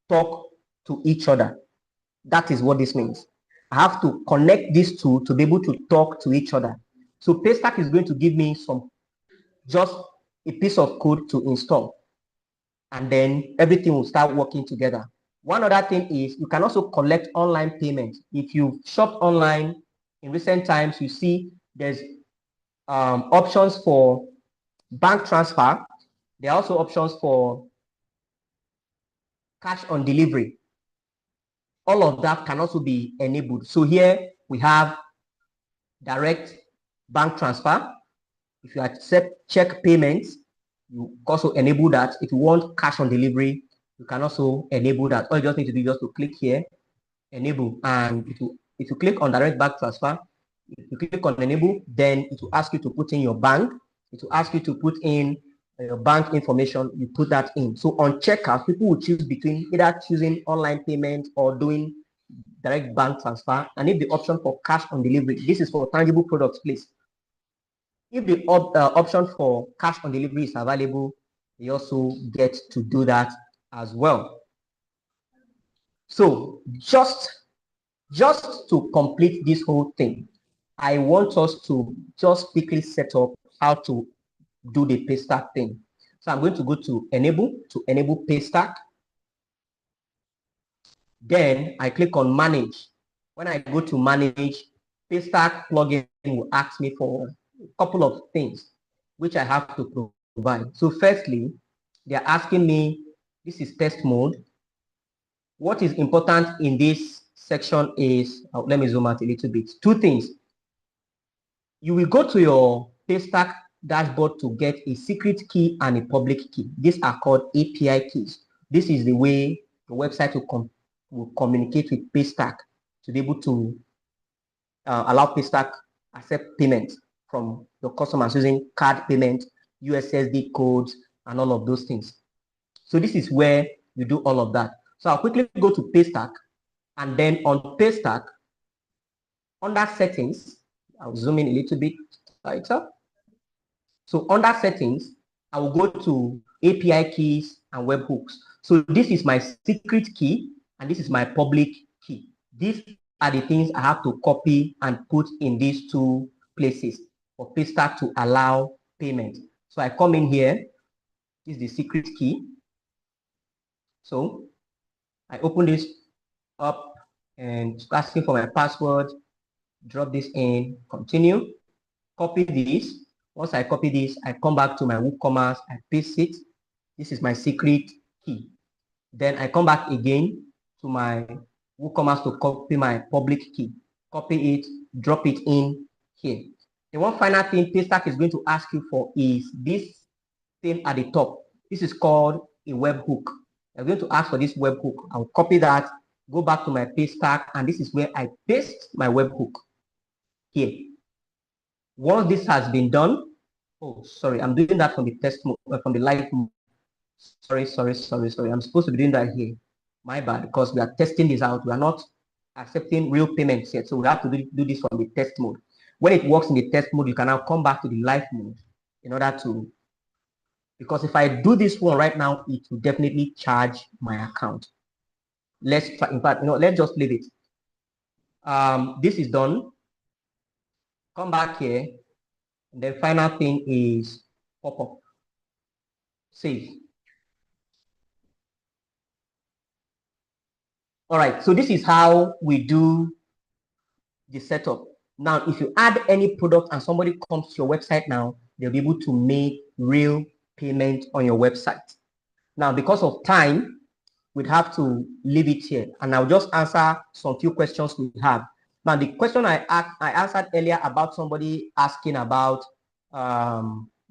[SPEAKER 3] talk to each other. That is what this means. I have to connect these two to be able to talk to each other. So Paystack is going to give me just a piece of code to install, and then everything will start working together. One other thing is you can also collect online payments. If you've shopped online in recent times, you see there's options for bank transfer. There are also options for cash on delivery. All of that can also be enabled. So here we have direct bank transfer. If you accept check payments, you also enable that. If you want cash on delivery, you can also enable that. All you just need to do is just to click here, enable, and if you click on direct bank transfer, if you click on enable, then it will ask you to put in your bank. It will ask you to put in your bank information. You put that in. So on checkout, people will choose between either choosing online payment or doing direct bank transfer. And if the option for cash on delivery, this is for tangible products, please. If the option for cash on delivery is available, you also get to do that as well. So just to complete this whole thing, I want us to just quickly set up how to do the Paystack thing. So I'm going to go to enable Paystack. Then I click on manage. When I go to manage, Paystack plugin will ask me for a couple of things which I have to provide. So firstly, they're asking me, this is test mode. What is important in this section is, let me zoom out a little bit. Two things. You will go to your Paystack dashboard to get a secret key and a public key. These are called API keys. This is the way the website will communicate with Paystack to be able to allow Paystack accept payment from your customers using card payment, USSD codes, and all of those things. So this is where you do all of that. So I'll quickly go to Paystack, and then on Paystack, under settings, I'll zoom in a little bit tighter. So under settings, I will go to API keys and webhooks. So this is my secret key and this is my public key. These are the things I have to copy and put in these two places for Paystack to allow payment. So I come in here, this is the secret key. So I open this up and asking for my password, drop this in, continue, copy this. Once I copy this, I come back to my WooCommerce, I paste it. This is my secret key. Then I come back again to my WooCommerce to copy my public key. Copy it, drop it in here. The one final thing Paystack is going to ask you for is this thing at the top. This is called a webhook. I'm going to ask for this webhook. I'll copy that, go back to my Paystack, and this is where I paste my webhook here. Once this has been done, oh, sorry, I'm doing that from the test mode, from the live mode. Sorry. I'm supposed to be doing that here. My bad, because we are testing this out. We are not accepting real payments yet. So we have to do this from the test mode. When it works in the test mode, you can now come back to the live mode in order to, because if I do this one right now, it will definitely charge my account. Let's try, in fact, let's just leave it. This is done. Come back here. And the final thing is pop-up. Save. All right, so this is how we do the setup. Now, if you add any product and somebody comes to your website now, they'll be able to make real payment on your website. Now, because of time, we'd have to leave it here, and I'll just answer some few questions we have. Now, the question I answered earlier about somebody asking about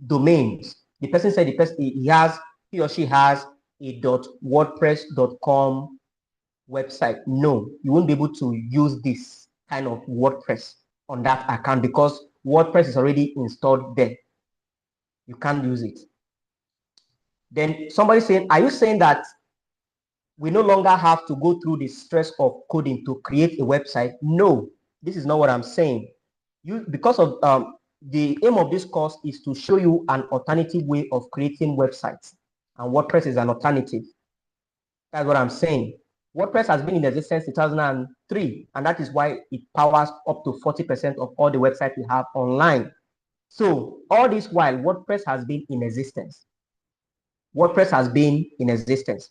[SPEAKER 3] domains. The person said he or she has a .wordpress.com website. No, you won't be able to use this kind of WordPress on that account because WordPress is already installed there. you can't use it. Then somebody saying, are you saying that we no longer have to go through the stress of coding to create a website? No, this is not what I'm saying. Because of the aim of this course is to show you an alternative way of creating websites, and WordPress is an alternative. That's what I'm saying. WordPress has been in existence in 2003, and that is why it powers up to 40% of all the websites we have online. So all this while, WordPress has been in existence. WordPress has been in existence.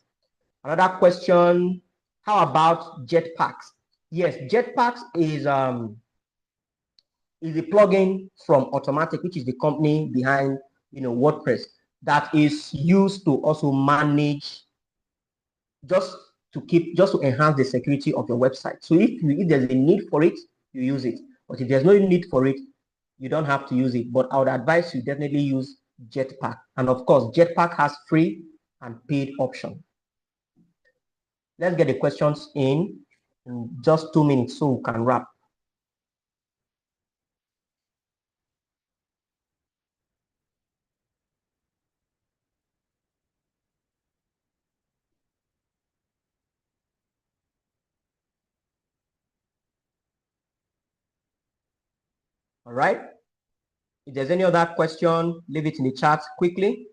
[SPEAKER 3] Another question, how about Jetpacks? Yes, Jetpacks is a plugin from Automatic, which is the company behind WordPress, that is used to also manage, just to enhance the security of your website. So if there's a need for it, you use it. But if there's no need for it, you don't have to use it. But I would advise you definitely use Jetpack. And of course, Jetpack has free and paid option. Let's get the questions in just 2 minutes so we can wrap. All right. If there's any other question, leave it in the chat quickly.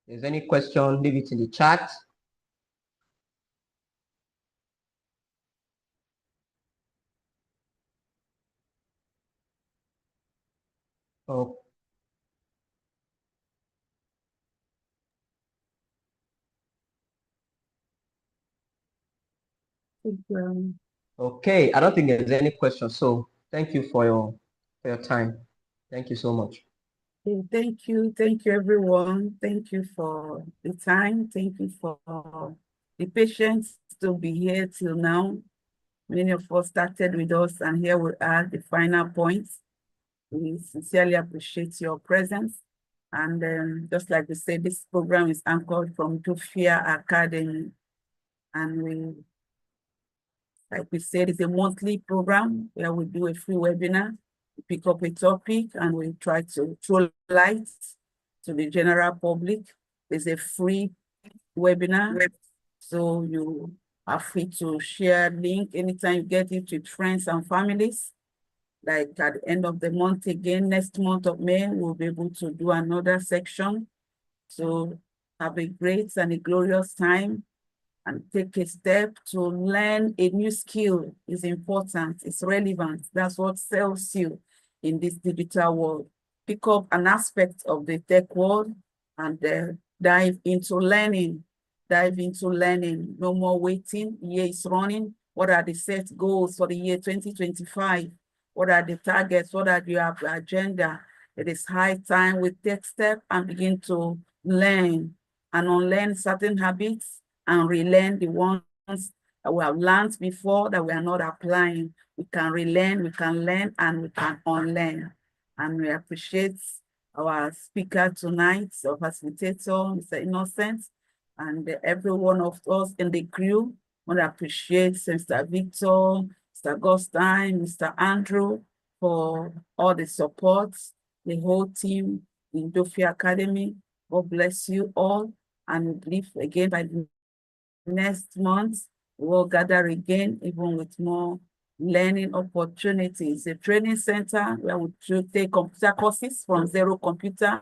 [SPEAKER 3] If there's any question, leave it in the chat. Oh. Okay, I don't think there's any questions. So thank you for your time. Thank you so much.
[SPEAKER 2] Thank you everyone. Thank you for the time. Thank you for the patience to be here till now. Many of us started with us, and here we are, the final points. We sincerely appreciate your presence. And just like we said, this program is anchored from Dufia Academy. And like we said, it's a monthly program where we do a free webinar, we pick up a topic, and we try to throw light to the general public. There's a free webinar, so you are free to share link anytime you get it with friends and families. Like at the end of the month again, next month of May, we'll be able to do another section. So have a great and a glorious time, and take a step to learn a new skill is important, it's relevant. That's what sells you in this digital world. Pick up an aspect of the tech world and dive into learning. No more waiting. Year is running. What are the set goals for the year 2025? What are the targets? What are your agenda? It is high time we take step and begin to learn and unlearn certain habits and relearn the ones that we have learned before that we are not applying. We can relearn, we can learn, and we can unlearn. And we appreciate our speaker tonight, our facilitator, Mr. Innocent, and every one of us in the crew. We appreciate Mr. Victor, Mr. Gostine, Mr. Andrew for all the support, the whole team in Dufia Academy. God bless you all, and we believe again by the next month, we'll gather again, even with more learning opportunities. A training center where we should take computer courses from zero computer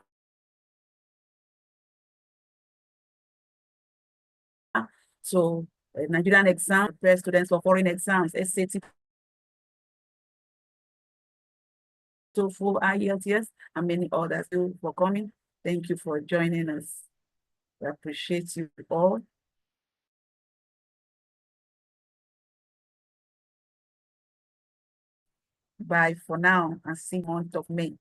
[SPEAKER 2] to Nigerian exam, prepare students for foreign exams, SAT, TOEFL, IELTS, and many others. Thank you for coming. Thank you for joining us. We appreciate you all. Bye for now, and see month of May.